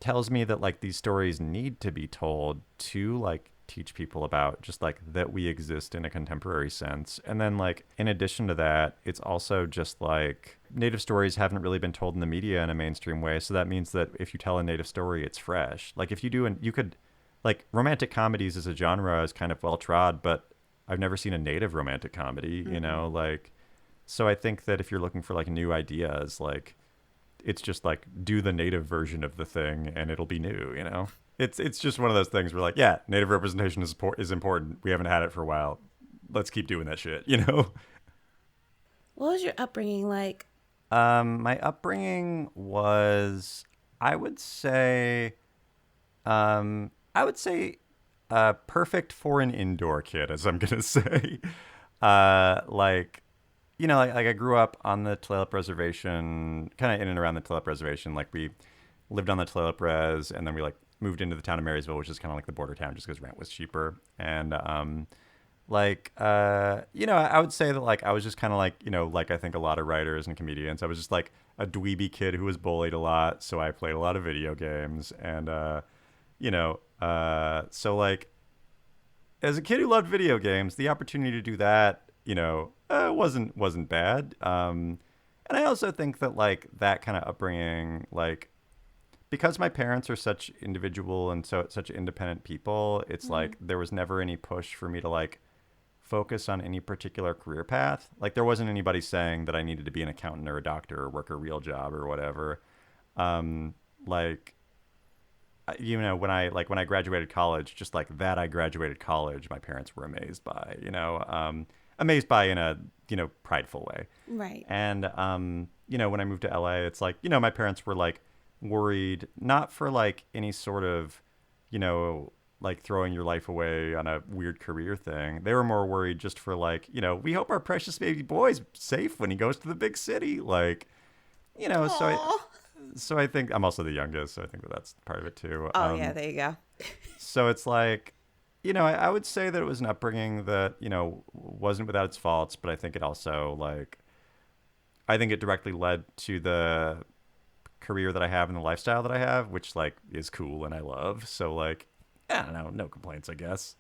tells me that like these stories need to be told to like teach people about just like that we exist in a contemporary sense. And then like in addition to that, it's also just like Native stories haven't really been told in the media in a mainstream way. So that means that if you tell a Native story, it's fresh. Like if you do, and you could like romantic comedies as a genre is kind of well trod, but I've never seen a Native romantic comedy, like, so I think that if you're looking for like new ideas, like it's just like do the Native version of the thing and it'll be new. It's just one of those things where like, yeah, Native representation is important. We haven't had it for a while. Let's keep doing that shit, What was your upbringing like? My upbringing was, I would say, perfect for an indoor kid, as I'm gonna say. Like, like I grew up on the Tulalip Reservation, kind of in and around the Tulalip Reservation. Like we lived on the Tulalip Res, and then we like moved into the town of Marysville, which is kind of like the border town, just because rent was cheaper. And I would say that like I was just kind of like like I think a lot of writers and comedians, I was just like a dweeby kid who was bullied a lot, so I played a lot of video games. And so like as a kid who loved video games, the opportunity to do that wasn't bad. And I also think that like that kind of upbringing, like because my parents are such individual and such independent people, it's like there was never any push for me to like focus on any particular career path. Like there wasn't anybody saying that I needed to be an accountant or a doctor or work a real job or whatever. Like when I graduated college, just like that I graduated college, my parents were amazed by, amazed by in a prideful way. Right. And when I moved to LA, it's like my parents were like worried, not for like any sort of like throwing your life away on a weird career thing. They were more worried just for like we hope our precious baby boy's safe when he goes to the big city, like so I think I'm also the youngest, so I think that's part of it too. Yeah, there you go. So it's like I would say that it was an upbringing that wasn't without its faults, but I think it also like I think it directly led to the career that I have and the lifestyle that I have, which like is cool and I love. So like I don't know, no complaints, I guess.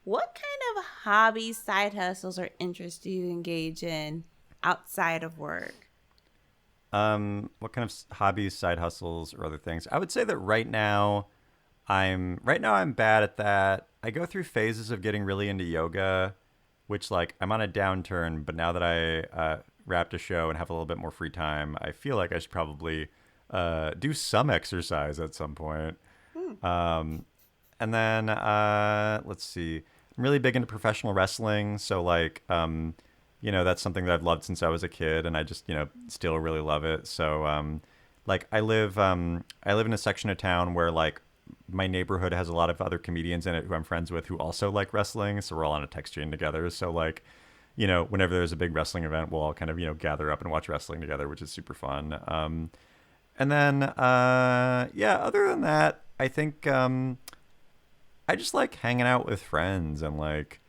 What kind of hobbies, side hustles, or interests do you engage in outside of work? What kind of hobbies, side hustles, or other things? I would say that right now I'm bad at that. I go through phases of getting really into yoga, which like I'm on a downturn, but now that I wrapped a show and have a little bit more free time, I feel like I should probably do some exercise at some point. And then let's see, I'm really big into professional wrestling, so like that's something that I've loved since I was a kid, and I just still really love it. So like I live in a section of town where like my neighborhood has a lot of other comedians in it who I'm friends with who also like wrestling, so we're all on a text chain together. So like whenever there's a big wrestling event, we'll all kind of gather up and watch wrestling together, which is super fun. And then other than that, I think I just like hanging out with friends and like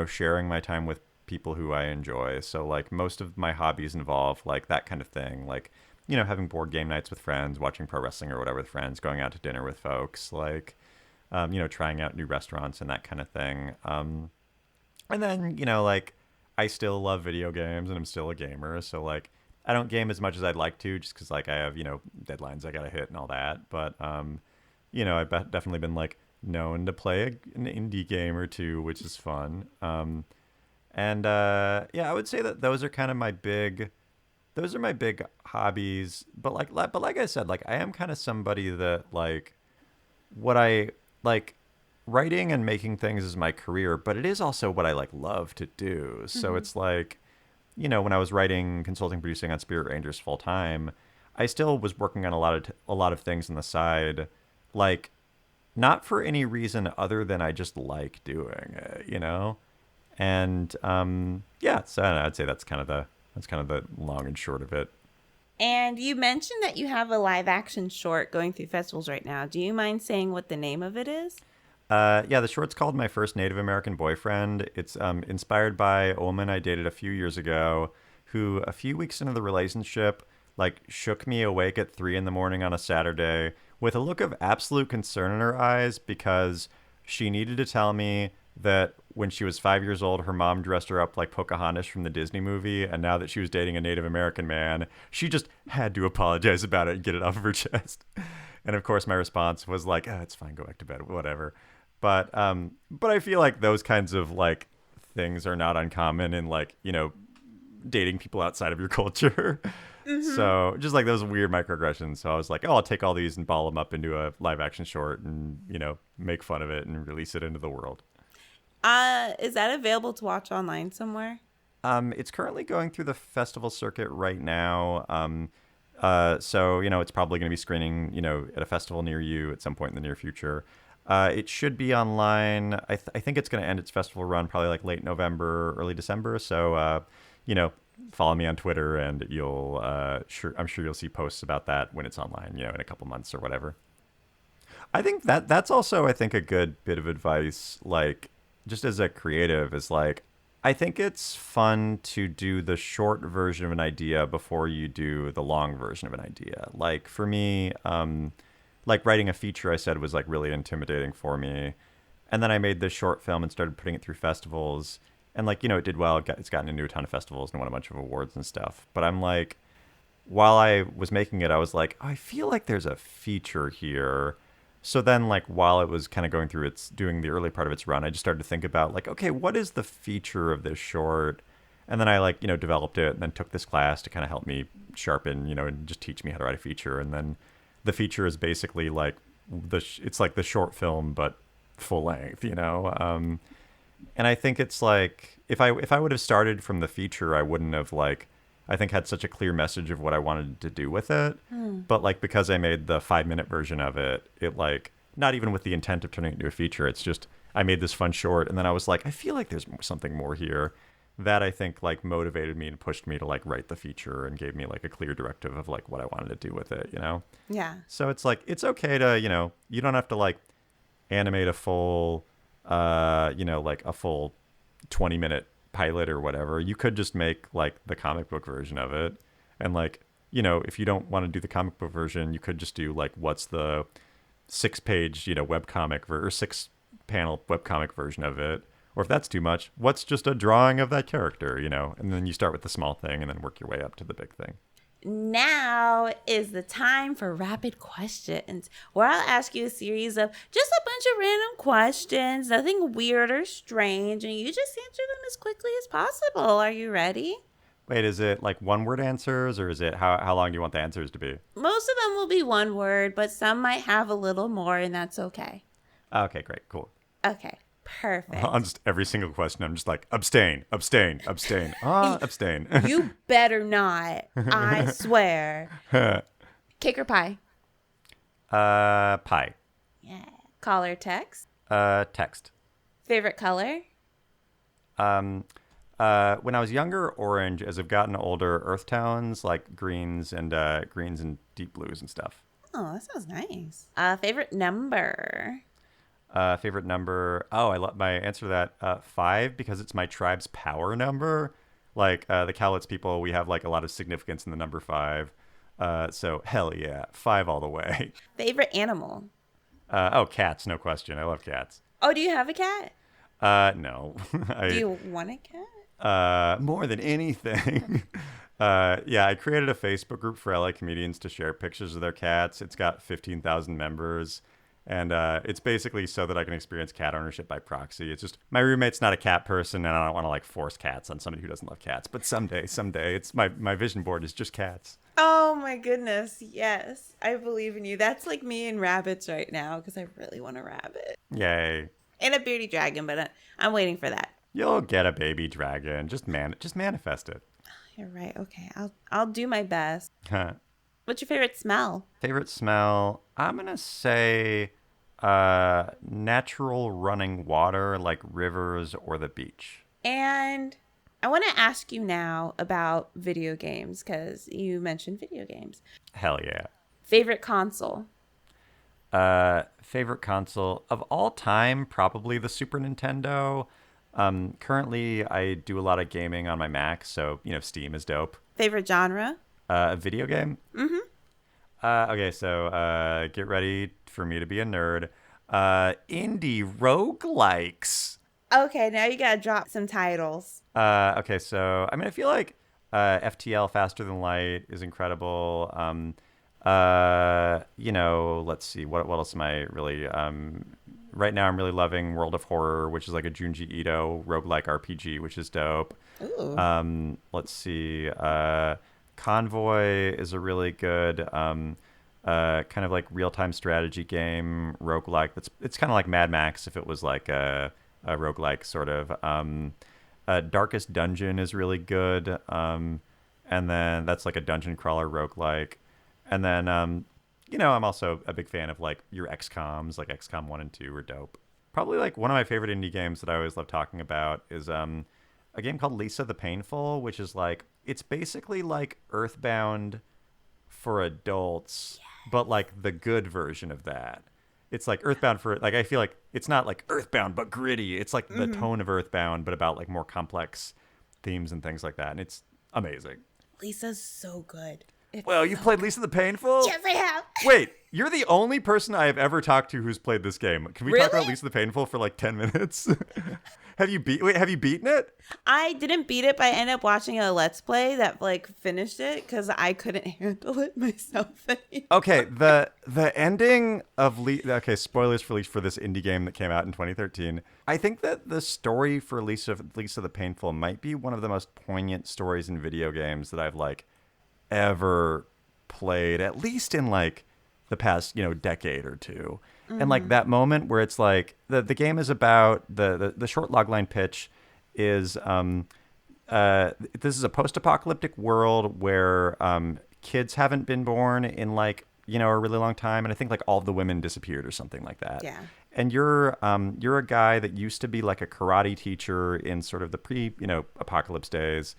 sharing my time with people who I enjoy. So like most of my hobbies involve like that kind of thing, like having board game nights with friends, watching pro wrestling or whatever with friends, going out to dinner with folks, like trying out new restaurants and that kind of thing. And then like I still love video games and I'm still a gamer. So like I don't game as much as I'd like to just because like I have, deadlines I got to hit and all that. But, I've definitely been like known to play an indie game or two, which is fun. I would say that those are my big hobbies. But like I said, like I am kind of somebody that like what I like writing and making things is my career, but it is also what I like love to do. So it's like, when I was writing, consulting, producing on Spirit Rangers full time, I still was working on a lot of things on the side, like not for any reason other than I just like doing it. And so I don't know, I'd say that's kind of the long and short of it. And you mentioned that you have a live action short going through festivals right now. Do you mind saying what the name of it is? The short's called My First Native American Boyfriend. It's inspired by a woman I dated a few years ago who, a few weeks into the relationship, like shook me awake at 3 a.m. on a Saturday with a look of absolute concern in her eyes because she needed to tell me that when she was 5 years old, her mom dressed her up like Pocahontas from the Disney movie, and now that she was dating a Native American man, she just had to apologize about it and get it off of her chest. And of course, my response was like, "Oh, it's fine, go back to bed, whatever." But I feel like those kinds of like things are not uncommon in like dating people outside of your culture. So just like those weird microaggressions. So I was like, oh, I'll take all these and ball them up into a live action short and make fun of it and release it into the world. Is that available to watch online somewhere? It's currently going through the festival circuit right now. So it's probably going to be screening at a festival near you at some point in the near future. It should be online. I think it's going to end its festival run probably like late November, early December. So follow me on Twitter and I'm sure you'll see posts about that when it's online, in a couple months or whatever. I think that's also a good bit of advice, like just as a creative, is like I think it's fun to do the short version of an idea before you do the long version of an idea. Like for me, like writing a feature, I said, was like really intimidating for me. And then I made this short film and started putting it through festivals. And like, it did well. It's gotten into a ton of festivals and won a bunch of awards and stuff. But I'm like, while I was making it, I was like, I feel like there's a feature here. So then like while it was kind of going through doing the early part of its run, I just started to think about like, okay, what is the feature of this short? And then I like, developed it and then took this class to kind of help me sharpen, and just teach me how to write a feature. And then the feature is basically like it's like the short film, but full length, and I think it's like, if I would have started from the feature, I wouldn't have like, I think had such a clear message of what I wanted to do with it. But like, because I made the 5-minute version of it, it like, not even with the intent of turning it into a feature, it's just, I made this fun short. And then I was like, I feel like there's something more here. That I think like motivated me and pushed me to like write the feature and gave me like a clear directive of like what I wanted to do with it, Yeah. So it's like, it's okay to, you don't have to like animate a full, like a full 20-minute pilot or whatever. You could just make like the comic book version of it. And like, if you don't want to do the comic book version, you could just do like, what's the 6-page, webcomic or 6-panel webcomic version of it. Or if that's too much, what's just a drawing of that character, and then you start with the small thing and then work your way up to the big thing. Now is the time for rapid questions, where I'll ask you a series of just a bunch of random questions, nothing weird or strange, and you just answer them as quickly as possible. Are you ready? Wait, is it like one-word answers, or is it how long do you want the answers to be? Most of them will be one word, but some might have a little more, and that's okay. Okay, great, cool. Okay. Perfect. On just every single question, I'm just like, abstain. Abstain. You better not. I swear. Cake or pie? Pie. Yeah. Call or text? Text. Favorite color? When I was younger, orange. As I've gotten older, earth tones like greens and deep blues and stuff. Oh, that sounds nice. Favorite number? Favorite number? Oh, I love my answer to that. 5, because it's my tribe's power number. Like the Cowlitz people, we have like a lot of significance in the number 5. So hell yeah, 5 all the way. Favorite animal? Cats, no question. I love cats. Oh, do you have a cat? No. Do you want a cat? More than anything. Yeah, I created a Facebook group for LA comedians to share pictures of their cats. It's got 15,000 members. And it's basically so that I can experience cat ownership by proxy. It's just my roommate's not a cat person, and I don't want to like force cats on somebody who doesn't love cats. But someday, it's my vision board is just cats. Oh my goodness. Yes. I believe in you. That's like me and rabbits right now because I really want a rabbit. Yay. And a beardy dragon, but I'm waiting for that. You'll get a baby dragon. Just manifest it. You're right. Okay. I'll do my best. Huh. What's your favorite smell? Favorite smell? I'm going to say natural running water like rivers or the beach. And I want to ask you now about video games because you mentioned video games. Hell yeah. Favorite console? Favorite console of all time, probably the Super Nintendo. Currently, I do a lot of gaming on my Mac, so, Steam is dope. Favorite genre? A video game? Mm-hmm. Okay, so get ready for me to be a nerd. Indie roguelikes. Okay, now you gotta drop some titles. Okay, so, I feel like FTL, Faster Than Light, is incredible. Let's see, what else am I really... Right now, I'm really loving World of Horror, which is like a Junji Ito roguelike RPG, which is dope. Ooh. Let's see. Convoy is a really good kind of like real-time strategy game roguelike. It's kind of like Mad Max if it was like a roguelike sort of. Darkest Dungeon is really good. And then that's like a dungeon crawler roguelike. And then I'm also a big fan of like your XCOMs, like XCOM 1 and 2 are dope. Probably like one of my favorite indie games that I always love talking about is a game called Lisa the Painful, which is like, it's basically like Earthbound for adults, but like the good version of that. It's like Earthbound for, like, I feel like it's not like Earthbound, but gritty. It's like the tone of Earthbound, but about like more complex themes and things like that. And it's amazing. Lisa's so good. Well, you've played Lisa the Painful? Yes, I have. Wait, you're the only person I have ever talked to who's played this game. Can we talk Really? about Lisa the Painful for like 10 minutes? Have you beaten it? I didn't beat it, but I ended up watching a Let's Play that like finished it because I couldn't handle it myself anymore. Okay, the ending of okay, spoilers for this indie game that came out in 2013. I think that the story for Lisa the Painful might be one of the most poignant stories in video games that I've like ever played, at least in like the past decade or two. And like that moment where it's like the game is about the short logline pitch is this is a post-apocalyptic world where kids haven't been born in like a really long time, and I think like all of the women disappeared or something like that. Yeah. And you're a guy that used to be like a karate teacher in sort of the apocalypse days.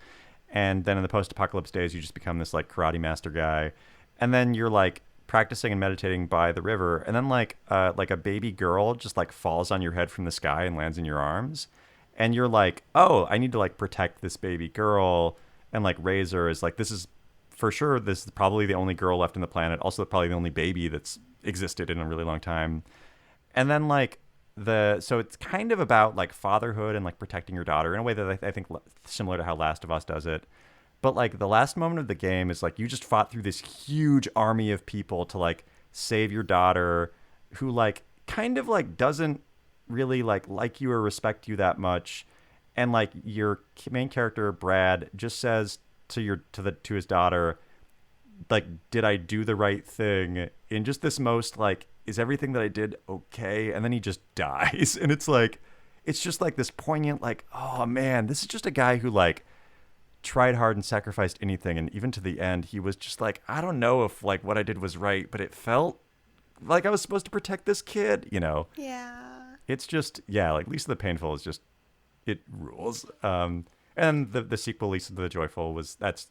And then in the post-apocalypse days, you just become this like karate master guy. And then you're like practicing and meditating by the river. And then like a baby girl just like falls on your head from the sky and lands in your arms. And you're like, oh, I need to like protect this baby girl and like raise her. Is like, this is for sure. This is probably the only girl left on the planet. Also probably the only baby that's existed in a really long time. And then like so it's kind of about like fatherhood and like protecting your daughter in a way that I think similar to how Last of Us does it. But like the last moment of the game is like you just fought through this huge army of people to like save your daughter, who like kind of like doesn't really like you or respect you that much. And like your main character Brad just says to his daughter, like, did I do the right thing? In just this most like, is everything that I did okay? And then he just dies. And it's like, it's just like this poignant, like, oh man, this is just a guy who like tried hard and sacrificed anything. And even to the end, he was just like, I don't know if like what I did was right, but it felt like I was supposed to protect this kid, Yeah. It's just, yeah, like Lisa the Painful is just, it rules. And the sequel, Lisa the Joyful,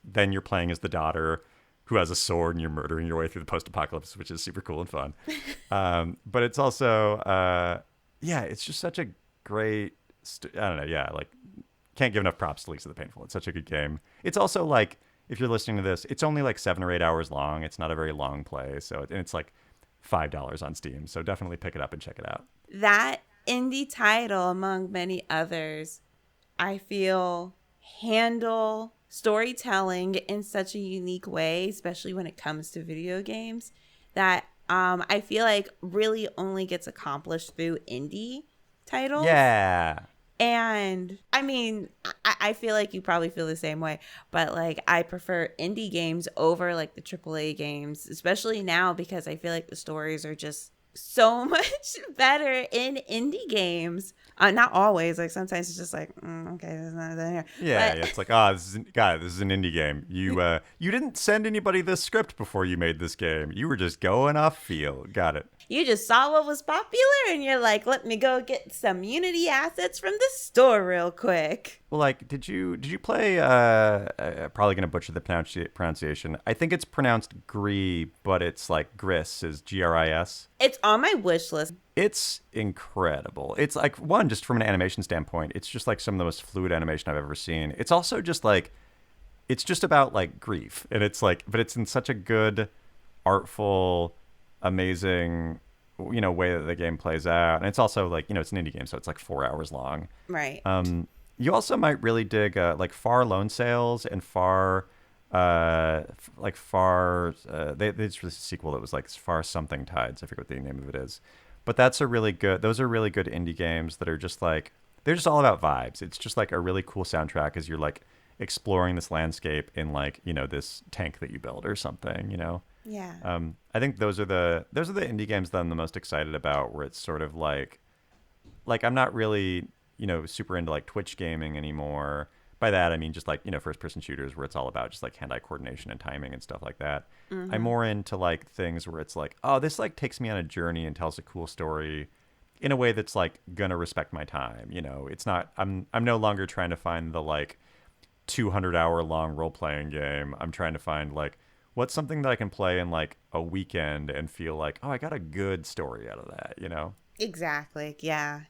then you're playing as the daughter who has a sword and you're murdering your way through the post-apocalypse, which is super cool and fun. But it's also, it's just such a great, I don't know, yeah, like, can't give enough props to Lisa the Painful. It's such a good game. It's also like, if you're listening to this, it's only like 7 or 8 hours long. It's not a very long play. And it's like $5 on Steam. So definitely pick it up and check it out. That indie title, among many others, I feel handle storytelling in such a unique way, especially when it comes to video games, that I feel like really only gets accomplished through indie titles. Yeah. And I mean, I feel like you probably feel the same way, but like I prefer indie games over like the AAA games, especially now because I feel like the stories are just so much better in indie games. Not always. Like sometimes it's just like, okay, there's nothing here. Yeah, But it's like, this is an indie game. You didn't send anybody this script before you made this game. You were just going off feel. Got it. you just saw what was popular and you're like, let me go get some Unity assets from the store real quick. Well, like, did you play? Probably gonna butcher the pronunciation. I think it's pronounced Gree, but it's like Gris is Gris. It's on my wish list. It's incredible. It's like, one, just from an animation standpoint, it's just like some of the most fluid animation I've ever seen. It's also just like, it's just about like grief, and it's like, but it's in such a good, artful, amazing, way that the game plays out. And it's also like, it's an indie game, so it's like 4 hours long. Right. You also might really dig like Far Loan Sales and Far they just released a sequel that was like Far Something Tides. I forget what the name of it is, but those are really good indie games that are just like, they're just all about vibes. It's just like a really cool soundtrack as you're like exploring this landscape in like, this tank that you build or something, Yeah. I think those are the indie games that I'm the most excited about, where it's sort of like I'm not really, super into like Twitch gaming anymore. By that I mean just like, first person shooters where it's all about just like hand-eye coordination and timing and stuff like that. Mm-hmm. I'm more into like things where it's like, oh, this like takes me on a journey and tells a cool story in a way that's like gonna respect my time. It's not, I'm no longer trying to find the like 200-hour long role-playing game. I'm trying to find like, what's something that I can play in like a weekend and feel like, oh, I got a good story out of that, Exactly. Yeah,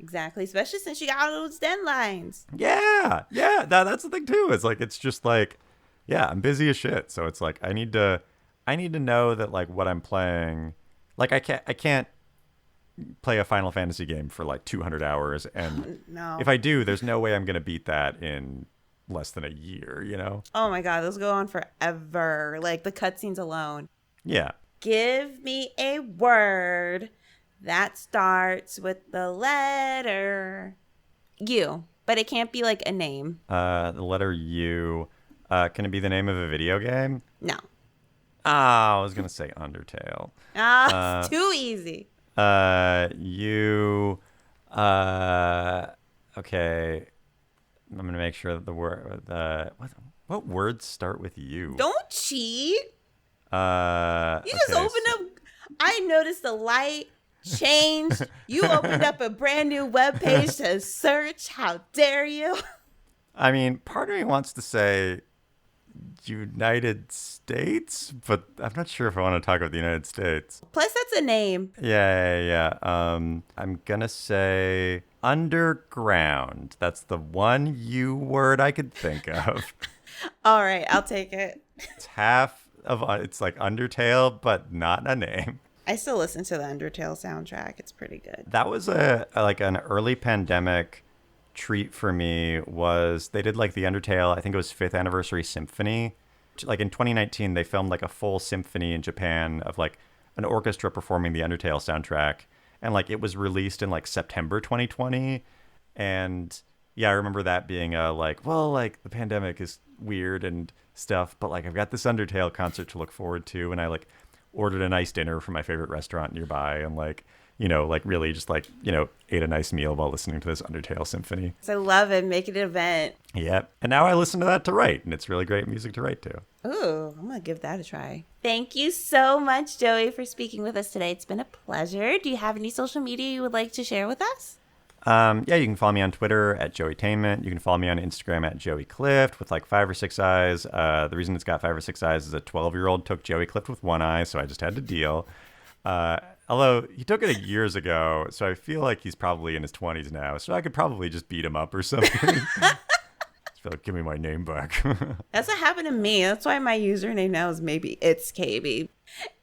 exactly. Especially since you got all those deadlines. Yeah. That's the thing too. It's like, it's just like, yeah, I'm busy as shit. So it's like, I need to know that like what I'm playing, like I can't play a Final Fantasy game for like 200 hours. And no. If I do, there's no way I'm going to beat that in less than a year, Oh my God, those go on forever. Like the cutscenes alone. Yeah. Give me a word that starts with the letter U, but it can't be like a name. The letter U. Can it be the name of a video game? No. I was gonna say Undertale. It's too easy. U. Okay. I'm gonna make sure that the word. What words start with U? Don't cheat. You just okay, opened up. I noticed the light changed. You opened up a brand new webpage to search. How dare you? I mean, part of me wants to say United States, but I'm not sure if I want to talk about the United States. Plus, that's a name. Yeah. I'm gonna say underground. That's the one U word I could think of. All right, I'll take it. It's like Undertale, but not a name. I still listen to the Undertale soundtrack. It's pretty good. That was like an early pandemic treat for me. Was they did like the Undertale, I think it was 5th anniversary symphony. Like in 2019, they filmed like a full symphony in Japan of like an orchestra performing the Undertale soundtrack. And like it was released in like September 2020. And yeah, I remember that being like, well, like the pandemic is weird and stuff, but like I've got this Undertale concert to look forward to. And I like ordered a nice dinner from my favorite restaurant nearby and like, like really just like, ate a nice meal while listening to this Undertale symphony. I love it. Make it an event. Yep. And now I listen to that to write, and it's really great music to write to. Ooh, I'm going to give that a try. Thank you so much, Joey, for speaking with us today. It's been a pleasure. Do you have any social media you would like to share with us? Yeah, you can follow me on Twitter at Joeytainment. You can follow me on Instagram at Joey Clift with like 5 or 6 eyes. The reason it's got 5 or 6 eyes is a 12-year-old took Joey Clift with 1 eye, so I just had to deal. Although he took it years ago, so I feel like he's probably in his 20s now, so I could probably just beat him up or something. Just feel like, give me my name back. That's what happened to me. That's why my username now is maybe it's Kaybe.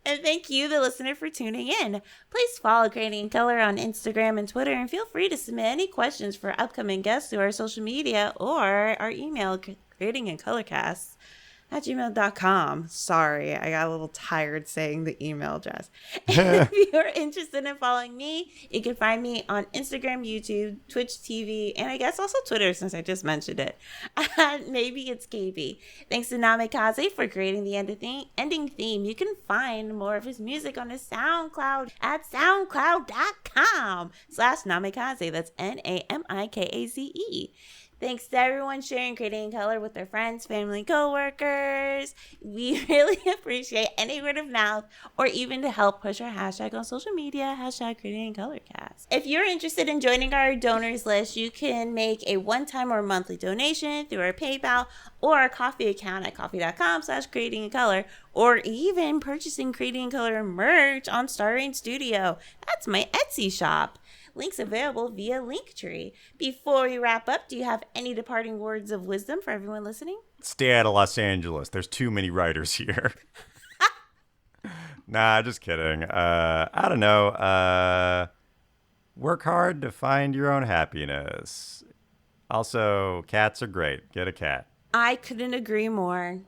And thank you, the listener, for tuning in. Please follow Creating in Color on Instagram and Twitter, and feel free to submit any questions for upcoming guests through our social media or our email, creatingincolorcast@gmail.com. Sorry, I got a little tired saying the email address. If you're interested in following me, you can find me on Instagram, YouTube, Twitch TV, and I guess also Twitter since I just mentioned it. Maybe it's Kaybe. Thanks to Namikaze for creating the ending theme. You can find more of his music on his SoundCloud at soundcloud.com/Namikaze. That's Namikaze. Thanks to everyone sharing Creating in Color with their friends, family, co-workers. We really appreciate any word of mouth or even to help push our hashtag on social media, #CreatingInColorcast. If you're interested in joining our donors list, you can make a one-time or monthly donation through our PayPal or our Coffee account at coffee.com/creatingincolor, or even purchasing Creating in Color merch on Star Rain Studio. That's my Etsy shop. Links available via Linktree. Before we wrap up, do you have any departing words of wisdom for everyone listening? Stay out of Los Angeles. There's too many writers here. Nah, just kidding. I don't know. Work hard to find your own happiness. Also, cats are great. Get a cat. I couldn't agree more.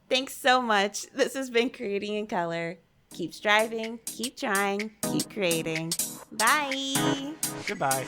Thanks so much. This has been Creating in Color. Keep striving, keep trying, keep creating. Bye. Goodbye.